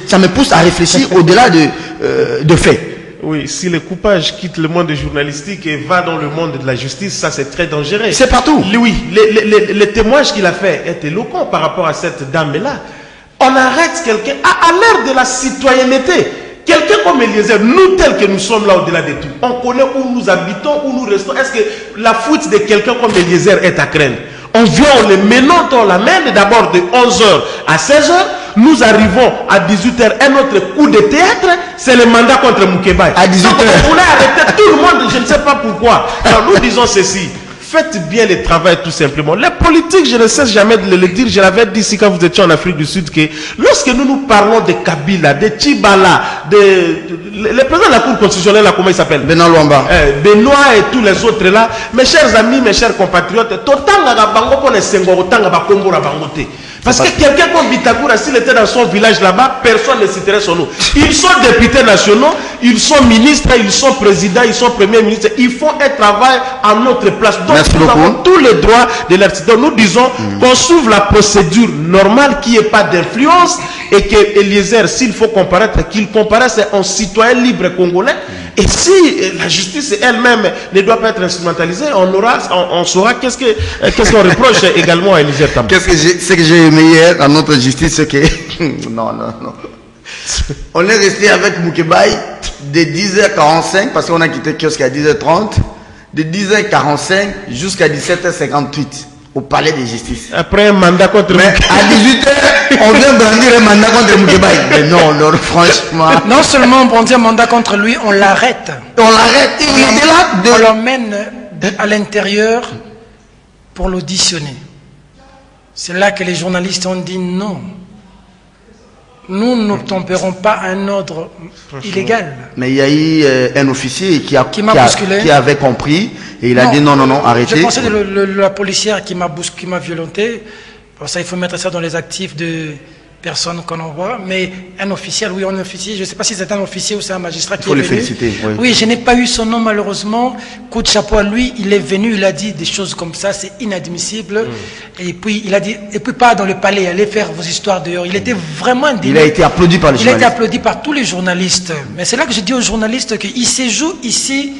ça me pousse à réfléchir au-delà de faits. Oui, si le coupage quitte le monde journalistique et va dans le monde de la justice, ça c'est très dangereux. C'est partout. Oui, le témoignage qu'il a fait est éloquent par rapport à cette dame-là. On arrête quelqu'un à l'ère de la citoyenneté. Quelqu'un comme Eliezer, nous tels que nous sommes là au-delà de tout, on connaît où nous habitons, où nous restons. Est-ce que la fuite de quelqu'un comme Eliezer est à craindre. On vient, on le menotte, on l'amène d'abord de 11h à 16h. Nous arrivons à 18h, un autre coup de théâtre, c'est le mandat contre Moukébaye. À 18h. Donc, on voulait arrêter tout le monde, je ne sais pas pourquoi. Alors nous disons ceci. Faites bien le travail tout simplement. Les politiques, je ne cesse jamais de le dire, je l'avais dit ici quand vous étiez en Afrique du Sud, que lorsque nous parlons de Kabila, de Tchibala, le président de la Cour constitutionnelle, là, comment il s'appelle? Benoît Luamba. Benoît et tous les autres là, mes chers amis, mes chers compatriotes, parce que quelqu'un comme Bitakoura, s'il était dans son village là-bas, personne ne citerait son nom. Ils sont députés nationaux, ils sont ministres, ils sont présidents, ils sont premiers ministres. Ils font un travail à notre place. Donc nous avons tous les droits de leur citoyen. Nous disons qu'on s'ouvre la procédure normale, qu'il n'y ait pas d'influence et que Eliezer, s'il faut comparaître, qu'il comparaisse en citoyen libre congolais. Et si la justice elle-même ne doit pas être instrumentalisée, on saura qu'est-ce qu'on reproche également à Eliezer Tamba. Ce que j'ai aimé hier dans notre justice, c'est que non. On est resté avec Moukébaye de 10h45 parce qu'on a quitté le kiosque à 10h30, de 10h45 jusqu'à 17h58 au palais de justice. Après un mandat contre Mais à 18h, on vient brandir un mandat contre Moukébaye. Mais non, franchement. Non seulement on brandit un mandat contre lui, on l'arrête. On l'arrête. Il est là. On l'emmène à l'intérieur pour l'auditionner. C'est là que les journalistes ont dit non. Nous ne tempérons pas un ordre illégal. Mais il y a eu un officier qui avait compris et il a dit non, arrêtez. Je pensais de la policière qui m'a violenté. Pour ça, il faut mettre ça dans les actifs de personnes qu'on envoie. Mais un officier, oui, un officier, je ne sais pas si c'est un officier ou c'est un magistrat qui est venu. Il faut le féliciter. Oui, je n'ai pas eu son nom malheureusement. Coup de chapeau à lui, il est venu, il a dit des choses comme ça, c'est inadmissible. Et puis il a dit, et puis pas dans le palais, allez faire vos histoires dehors. Il était vraiment indigné. Il a été applaudi par les journalistes. Il a été applaudi par tous les journalistes. Mais c'est là que je dis aux journalistes qu'il se joue ici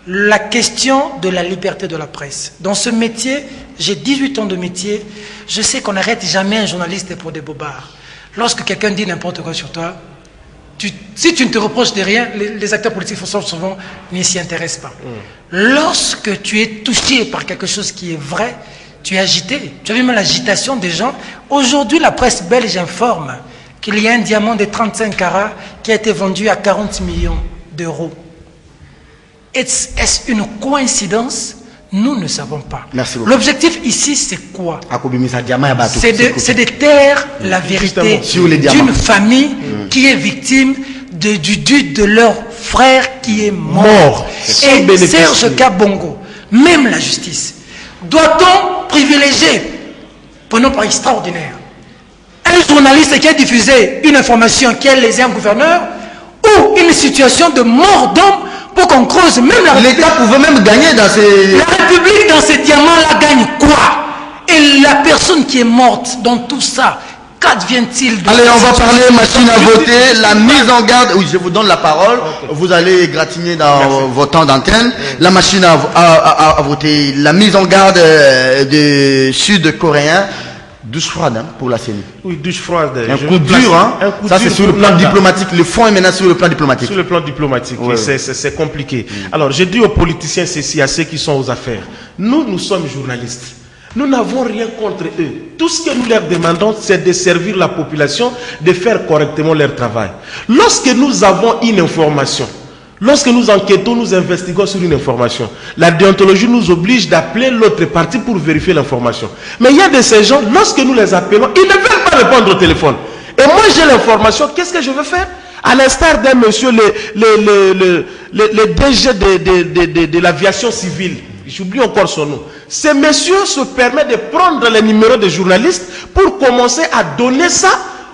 la question de la liberté de la presse. Dans ce métier, j'ai 18 ans de métier, je sais qu'on n'arrête jamais un journaliste pour des bobards. Lorsque quelqu'un dit n'importe quoi sur toi, si tu ne te reproches de rien, les acteurs politiques souvent ne s'y intéressent pas. Lorsque tu es touché par quelque chose qui est vrai, tu es agité. Tu as vu même l'agitation des gens. Aujourd'hui, la presse belge informe qu'il y a un diamant de 35 carats qui a été vendu à 40 millions d'euros. Est-ce une coïncidence? Nous ne savons pas. L'objectif ici, c'est quoi? C'est de taire la vérité d'une famille qui est victime du duc de leur frère qui est mort. Et Serge Kabongo, même la justice, doit-on privilégier, prenons par extraordinaire, un journaliste qui a diffusé une information qui a lésé un gouverneur ou une situation de mort d'homme pour qu'on creuse même la République. L'État pouvait même gagner dans ces... La République dans ces diamants-là gagne quoi? Et la personne qui est morte dans tout ça, qu'advient-il de... Allez, on va parler machine à voter, la mise en garde... Oui, je vous donne la parole. Vous allez gratigner dans vos temps d'antenne. La machine à voter, la mise en garde des Sud-Coréens. Douche froide pour la CENI. Oui, douche froide. Un coup dur, hein. Ça, c'est sur le plan diplomatique. Le fond est maintenant sur le plan diplomatique. Sur le plan diplomatique, oui. C'est compliqué. Alors, je dis aux politiciens ceci, à ceux qui sont aux affaires. Nous sommes journalistes. Nous n'avons rien contre eux. Tout ce que nous leur demandons, c'est de servir la population, de faire correctement leur travail. Lorsque nous avons une information, lorsque nous enquêtons, nous investiguons sur une information, la déontologie nous oblige d'appeler l'autre partie pour vérifier l'information. Mais il y a de ces gens, lorsque nous les appelons, ils ne veulent pas répondre au téléphone. Et moi j'ai l'information, qu'est-ce que je veux faire? À l'instar d'un monsieur, le DG de l'aviation civile, j'oublie encore son nom. Ce monsieur se permet de prendre les numéros des journalistes pour commencer à donner ça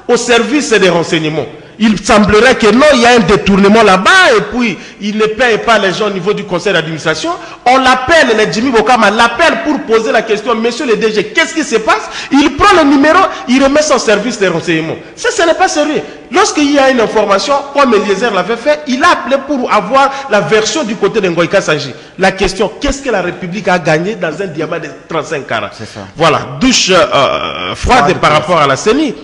au service des renseignements. Il semblerait que non, il y a un détournement là-bas et puis il ne paye pas les gens au niveau du conseil d'administration. On l'appelle, le Jimmy Bokama l'appelle pour poser la question, monsieur le DG, qu'est-ce qui se passe? Il prend le numéro, il remet son service des renseignements. Ça, ce n'est pas sérieux. Lorsqu'il y a une information, comme Eliezer l'avait fait, il a appelé pour avoir la version du côté de Ngoïka Sanji. La question, qu'est-ce que la République a gagné dans un diamant de 35 carats? Voilà, douche froide par rapport à la CENI.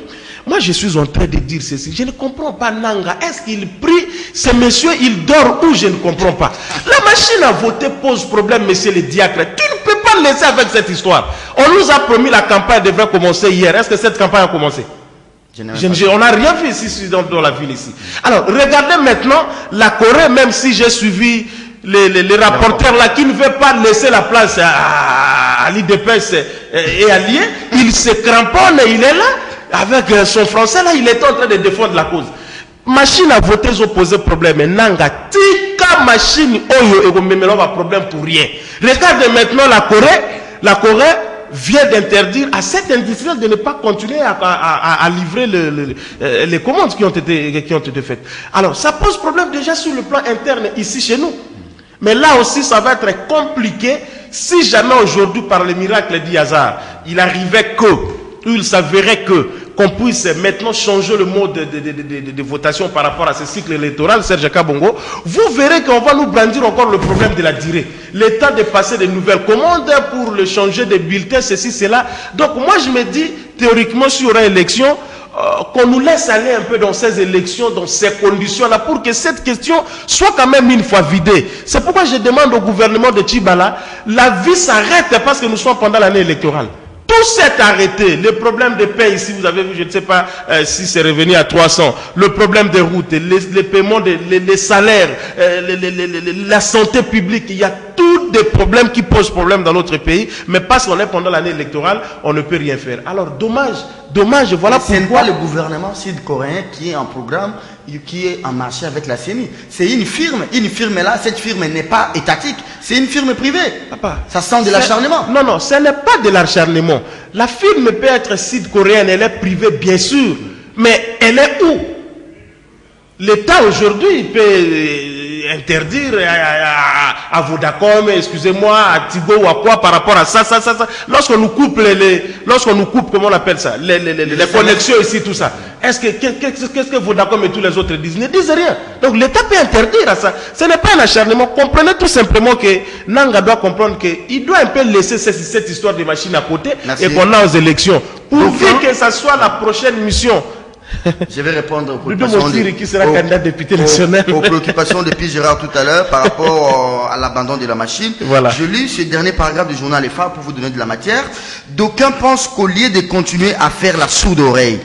moi je suis en train de dire ceci. Je ne comprends pas Nanga. Est-ce qu'il prie? Ce monsieur, il dort ou je ne comprends pas. La machine à voter pose problème, monsieur le diacre. Tu ne peux pas le laisser avec cette histoire. On nous a promis la campagne devrait commencer hier. Est-ce que cette campagne a commencé? On n'a rien fait ici dans la ville ici. Alors, regardez maintenant la Corée, même si j'ai suivi les rapporteurs là qui ne veulent pas laisser la place à l'IDPS et à l'IE, il se cramponne et il est là, avec son français là, il est en train de défendre la cause. Machine à voter, ils ont posé problème. Nanga, tika machine, oyo, et on va problème pour rien. Regardez maintenant la Corée vient d'interdire à cet industriel de ne pas continuer à livrer les commandes qui ont été faites. Alors, ça pose problème déjà sur le plan interne ici chez nous. Mais là aussi, ça va être compliqué si jamais aujourd'hui, par le miracle du hasard, il arrivait ou il s'avérait qu'on puisse maintenant changer le mode de votation par rapport à ce cycle électoral, Serge Kabongo, vous verrez qu'on va nous brandir encore le problème de la durée. Le temps de passer de nouvelles commandes pour le changer de bulletin, ceci, cela. Donc moi je me dis, théoriquement, s'il y aura élection, qu'on nous laisse aller un peu dans ces élections, dans ces conditions-là, pour que cette question soit quand même une fois vidée. C'est pourquoi je demande au gouvernement de Tchibala, la vie s'arrête parce que nous sommes pendant l'année électorale. Tout s'est arrêté. Le problème de paix ici, vous avez vu, je ne sais pas si c'est revenu à 300. Le problème des routes, les paiements, les salaires, la santé publique. Il y a tous des problèmes qui posent problème dans notre pays. Mais parce qu'on est pendant l'année électorale, on ne peut rien faire. Alors, dommage, voilà pourquoi... C'est pas le gouvernement sud-coréen qui est en programme, qui est en marché avec la CENI. C'est une firme là, cette firme n'est pas étatique, c'est une firme privée. Papa, ça sent de l'acharnement. Non, ce n'est pas de l'acharnement. La firme peut être sud-coréenne, elle est privée bien sûr, mais elle est où? L'État aujourd'hui peut interdire à Vodacom, excusez-moi, à Tigo ou à quoi par rapport à ça. Lorsqu'on nous coupe comment on appelle ça, les connexions ici, tout ça. Qu'est-ce que Vodacom et tous les autres disent? Ils ne disent rien. Donc l'État peut interdire à ça. Ce n'est pas un acharnement. Comprenez tout simplement que Nanga doit comprendre qu'il doit un peu laisser cette histoire de machine à côté. Merci. Et qu'on a aux élections. Pourvu que ça soit la prochaine mission. Je vais répondre aux préoccupations de Pierre Gérard tout à l'heure par rapport à l'abandon de la machine. Voilà. Je lis ce dernier paragraphe du journal EFA pour vous donner de la matière. D'aucuns pensent qu'au lieu de continuer à faire la sourde oreille,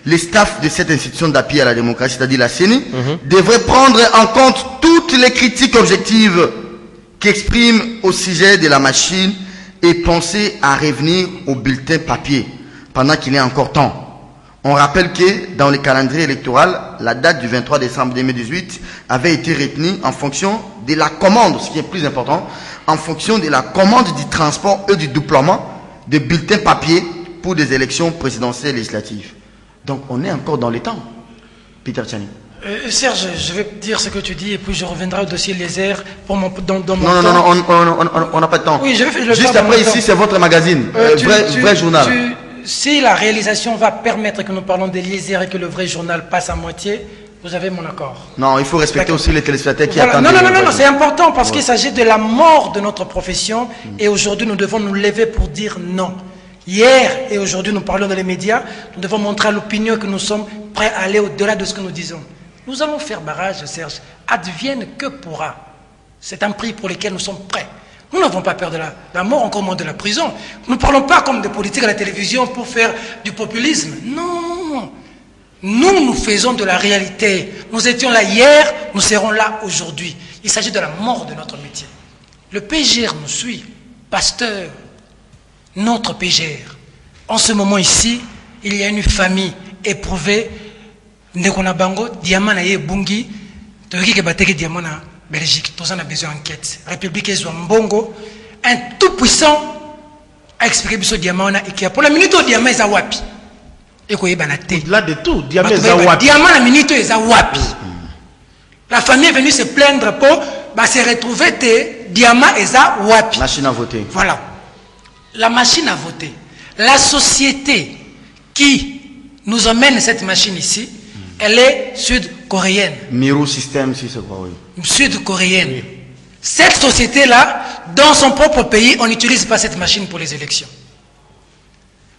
les staffs de cette institution d'appui à la démocratie, c'est-à-dire la CENI, devraient prendre en compte toutes les critiques objectives qu'expriment au sujet de la machine et penser à revenir au bulletin papier pendant qu'il est encore temps. On rappelle que dans le calendrier électoral, la date du 23 décembre 2018 avait été retenue en fonction de la commande, ce qui est plus important, en fonction de la commande du transport et du déploiement de bulletins papier pour des élections présidentielles et législatives. Donc on est encore dans les temps. Peter Tchani. Serge, je vais dire ce que tu dis et puis je reviendrai au dossier Lézère pour mon temps. Non, on n'a pas de temps. Oui, je vais faire le juste après ici, c'est votre magazine, vrai journal. Si la réalisation va permettre que nous parlons des Lézère et que le vrai journal passe à moitié, vous avez mon accord. Non, il faut respecter aussi les téléspectateurs qui attendent. Non, c'est important parce qu'il s'agit de la mort de notre profession et aujourd'hui nous devons nous lever pour dire non. Hier et aujourd'hui nous parlons dans les médias, nous devons montrer à l'opinion que nous sommes prêts à aller au-delà de ce que nous disons. Nous allons faire barrage, Serge, advienne que pourra. C'est un prix pour lequel nous sommes prêts. Nous n'avons pas peur de la mort, encore moins de la prison. Nous ne parlons pas comme des politiques à la télévision pour faire du populisme. Non. Nous faisons de la réalité. Nous étions là hier, nous serons là aujourd'hui. Il s'agit de la mort de notre métier. Le PGR nous suit. Pasteur, notre PGR. En ce moment ici, il y a une famille éprouvée. Ndekona Bango, Diamant na Bungi, Toki Kebateke Diamant na Belgique, tous on a besoin d'enquête. République et Mbongo, un tout puissant a expliqué ce diamant et qui a pour la minute au diamant est à Wapi. Et quoi est là de tout, diamant est à Wapi. Diamant la minute est à Wapi. La famille est venue se plaindre pour se retrouver des diamants est à Wapi. Machine à voter. Voilà. La machine à voter. La société qui nous emmène cette machine ici, elle est sud-coréenne. Miru System, si c'est quoi, oui. Sud-coréenne. Oui. Cette société-là, dans son propre pays, on n'utilise pas cette machine pour les élections.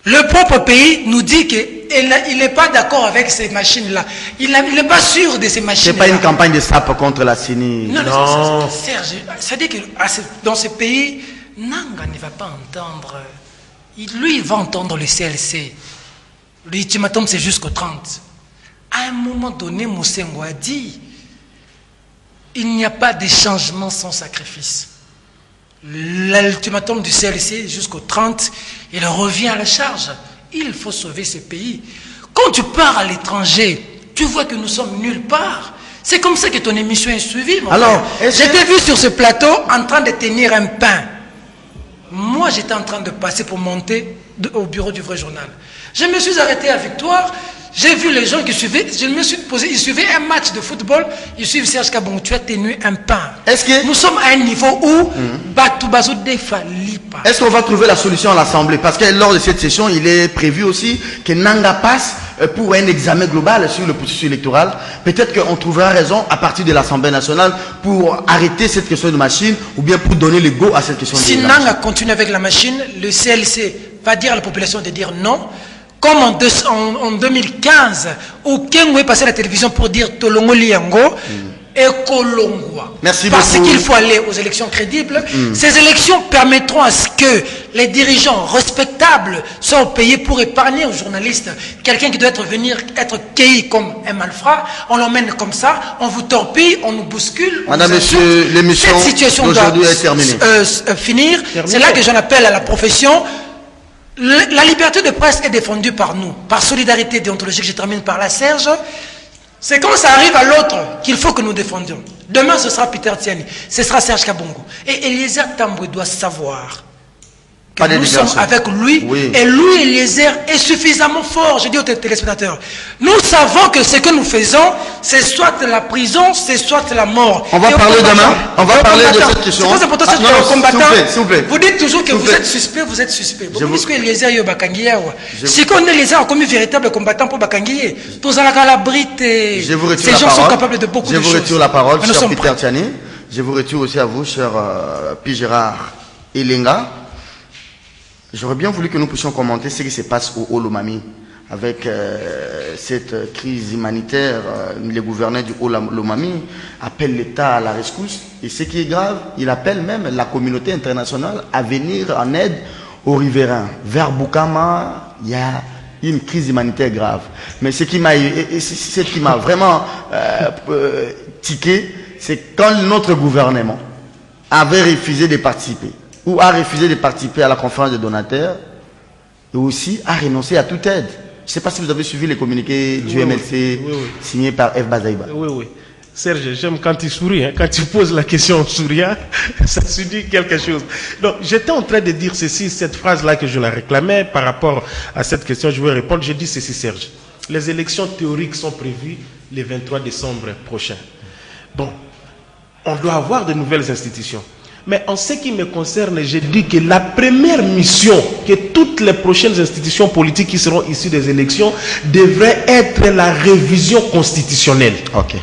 Le propre pays nous dit qu'il n'est pas d'accord avec ces machines-là. Il n'est pas sûr de ces machines-là. C'est pas une campagne de sape contre la CENI. Non. Serge, ça dit que dans ce pays, Nanga ne va pas entendre. Lui, il va entendre le CLC. L'ultimatum, c'est jusqu'au 30. À un moment donné, Moussengo a dit, il n'y a pas de changement sans sacrifice. L'ultimatum du CLC jusqu'au 30, il revient à la charge. Il faut sauver ce pays. Quand tu pars à l'étranger, tu vois que nous sommes nulle part. C'est comme ça que ton émission est suivie. Alors, j'étais vu sur ce plateau en train de tenir un pain. Moi, j'étais en train de passer pour monter au bureau du Vrai Journal. Je me suis arrêté à Victoire. J'ai vu les gens qui suivaient. Je me suis posé. Ils suivaient un match de football. Ils suivent Serge Kabongo. Tu as tenu un pain. Est-ce que nous sommes à un niveau où est-ce qu'on va trouver la solution à l'Assemblée? Parce que lors de cette session, il est prévu aussi que Nanga passe pour un examen global sur le processus électoral. Peut-être qu'on trouvera raison à partir de l'Assemblée nationale pour arrêter cette question de machine ou bien pour donner le go à cette question de machine. Si Nanga continue avec la machine, le CLC va dire à la population de dire non. Comme en 2015, où Kengo est passé à la télévision pour dire Tolongo Liango et Kolongwa. Merci parce qu'il faut aller aux élections crédibles. Ces élections permettront à ce que les dirigeants respectables soient payés pour épargner aux journalistes. Quelqu'un qui doit être cueilli comme un malfrat, on l'emmène comme ça, on vous torpille, on nous bouscule. Madame, monsieur, l'émission d'aujourd'hui est terminée. Finir. C'est là que j'en appelle à la profession. La liberté de presse est défendue par nous, par solidarité déontologique. Je termine par là, Serge. C'est quand ça arrive à l'autre qu'il faut que nous défendions. Demain, ce sera Peter Tiani, ce sera Serge Kabongo. Et Eliezer Tambwe doit savoir que nous sommes avec lui. Oui. Et lui, Eliezer, est suffisamment fort. Je dis aux téléspectateurs, nous savons que ce que nous faisons, c'est soit la prison, c'est soit la mort. On va parler demain. On va parler de cette question. C'est important, c'est un combattant. S'il vous plaît. Vous dites toujours que vous êtes suspect, vous êtes suspect. Vous dites que Eliezer est Bakangiye. Si on est Eliezer comme un véritable combattant pour Bakangiye, tous à la brite, ces gens sont capables de beaucoup de choses. Je vous retire la parole, cher Peter Tiani. Je vous retire aussi à vous, cher P. Gérard Elenga. J'aurais bien voulu que nous puissions commenter ce qui se passe au Olomami avec cette crise humanitaire. Le gouverneur du Olomami appelle l'État à la rescousse. Et ce qui est grave, il appelle même la communauté internationale à venir en aide aux riverains. Vers Bukama, il y a une crise humanitaire grave. Mais ce qui m'a vraiment tiqué, c'est quand notre gouvernement avait refusé de participer ou a refusé de participer à la conférence des donateurs et aussi a renoncé à toute aide. Je ne sais pas si vous avez suivi les communiqués du MLC signé par F. Bazaïba. Oui. Serge, j'aime quand tu souris, hein. Quand tu poses la question en souriant, ça se dit quelque chose. Donc, j'étais en train de dire ceci, cette phrase-là que je la réclamais par rapport à cette question, je vais répondre. Je dis ceci, Serge. Les élections théoriques sont prévues le 23 décembre prochain. Bon, on doit avoir de nouvelles institutions. Mais en ce qui me concerne, je dis que la première mission que toutes les prochaines institutions politiques qui seront issues des élections devrait être la révision constitutionnelle. Ok.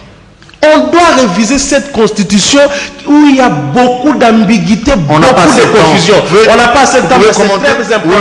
On doit réviser cette constitution où il y a beaucoup d'ambiguïté, beaucoup de confusion. On n'a pas assez de temps, mais c'est très important.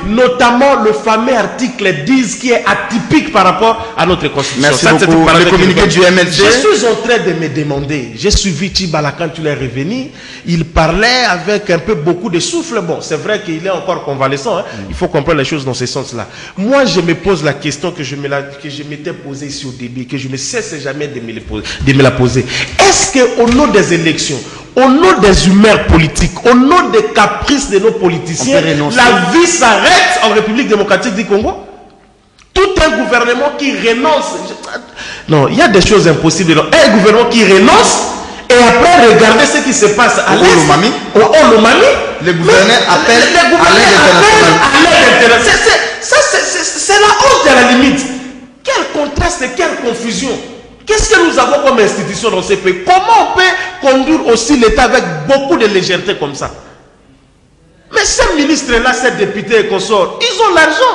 Notamment le fameux article 10 qui est atypique par rapport à notre constitution. Merci beaucoup. Le communiqué du MLC. Je suis en train de me demander, j'ai suivi Tibala quand il est revenu, il parlait avec un peu beaucoup de souffle. Bon, c'est vrai qu'il est encore convalescent, hein. Il faut comprendre les choses dans ce sens-là. Moi, je me pose la question que je m'étais posée ici au début, que je ne cesse jamais de me la poser. Est-ce qu'au nom des élections, au nom des humeurs politiques, au nom des caprices de nos politiciens, la vie s'arrête en République démocratique du Congo? Tout un gouvernement qui renonce. Non, il y a des choses impossibles. Un gouvernement qui renonce et après regarder ce qui se passe à Olomami. Le gouverneur appelle à l'aide internationale. C'est la honte à la limite. Quel contraste et quelle confusion. Qu'est-ce que nous avons comme institution dans ces pays? Comment on peut conduire aussi l'État avec beaucoup de légèreté comme ça? Mais ces ministres-là, ces députés et consorts, ils ont l'argent.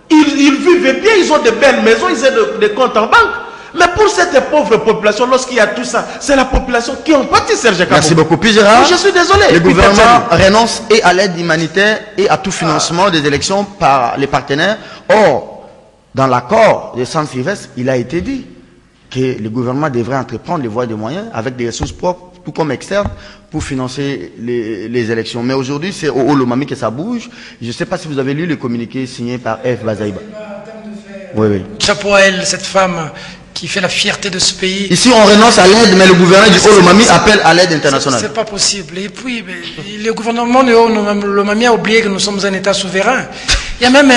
Ils vivent bien, ils ont de belles maisons, ils ont des comptes en banque. Mais pour cette pauvre population, lorsqu'il y a tout ça, c'est la population qui en pâtit, Serge Kabou. Merci beaucoup. Puis Gérard, je suis désolé. Le gouvernement renonce et à l'aide humanitaire et à tout financement des élections par les partenaires. Or, dans l'accord de San Sylvestre, il a été dit que le gouvernement devrait entreprendre les voies de moyens avec des ressources propres, tout comme externes, pour financer les élections. Mais aujourd'hui, c'est au Lomami que ça bouge. Je ne sais pas si vous avez lu le communiqué signé par F. Bazaïba. Oui, oui. Chapeau à elle, cette femme qui fait la fierté de ce pays. Ici, on renonce à l'aide, mais le gouvernement du Haut-Lomami appelle à l'aide internationale. C'est pas possible. Et puis, le gouvernement du Haut-Lomami a oublié que nous sommes un État souverain. Il y a même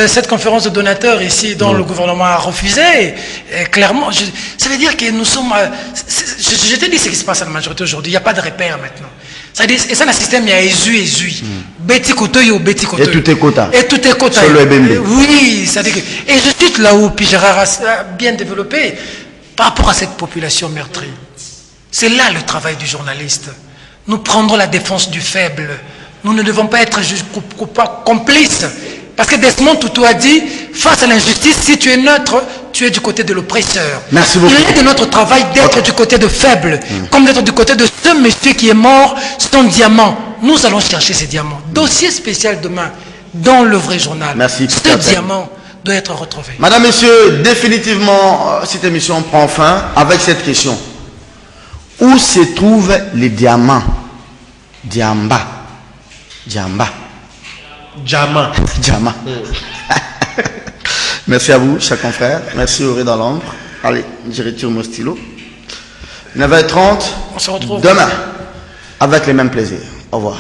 cette conférence de donateurs ici dont le gouvernement a refusé. Et clairement, ça veut dire que nous sommes... je te dis ce qui se passe à la majorité aujourd'hui. Il n'y a pas de repère maintenant. Et ça, le système, il y a Ezui. Betty Kotoyo ou Betty Kotoyo. Et tout est quota. Et tout est quota. Sur le BMB. Oui, ça veut dire que... Et je suis là où Gérard a bien développé par rapport à cette population meurtrie. C'est là le travail du journaliste. Nous prendrons la défense du faible. Nous ne devons pas être juste complices. Parce que Desmond Tutu a dit, face à l'injustice, si tu es neutre, tu es du côté de l'oppresseur. Merci beaucoup. Il est de notre travail d'être du côté de faible, comme d'être du côté de ce monsieur qui est mort, son diamant. Nous allons chercher ces diamants. Dossier spécial demain, dans le vrai journal. Merci. Ce diamant doit être retrouvé. Madame, Monsieur, définitivement, cette émission prend fin avec cette question. Où se trouvent les diamants? Diamba. Diamba. Diamant. Diamant. Merci à vous, chers confrères. Merci, Auré dans l'ombre. Allez, je retire mon stylo. 9h30. On se retrouve demain avec les mêmes plaisirs. Au revoir.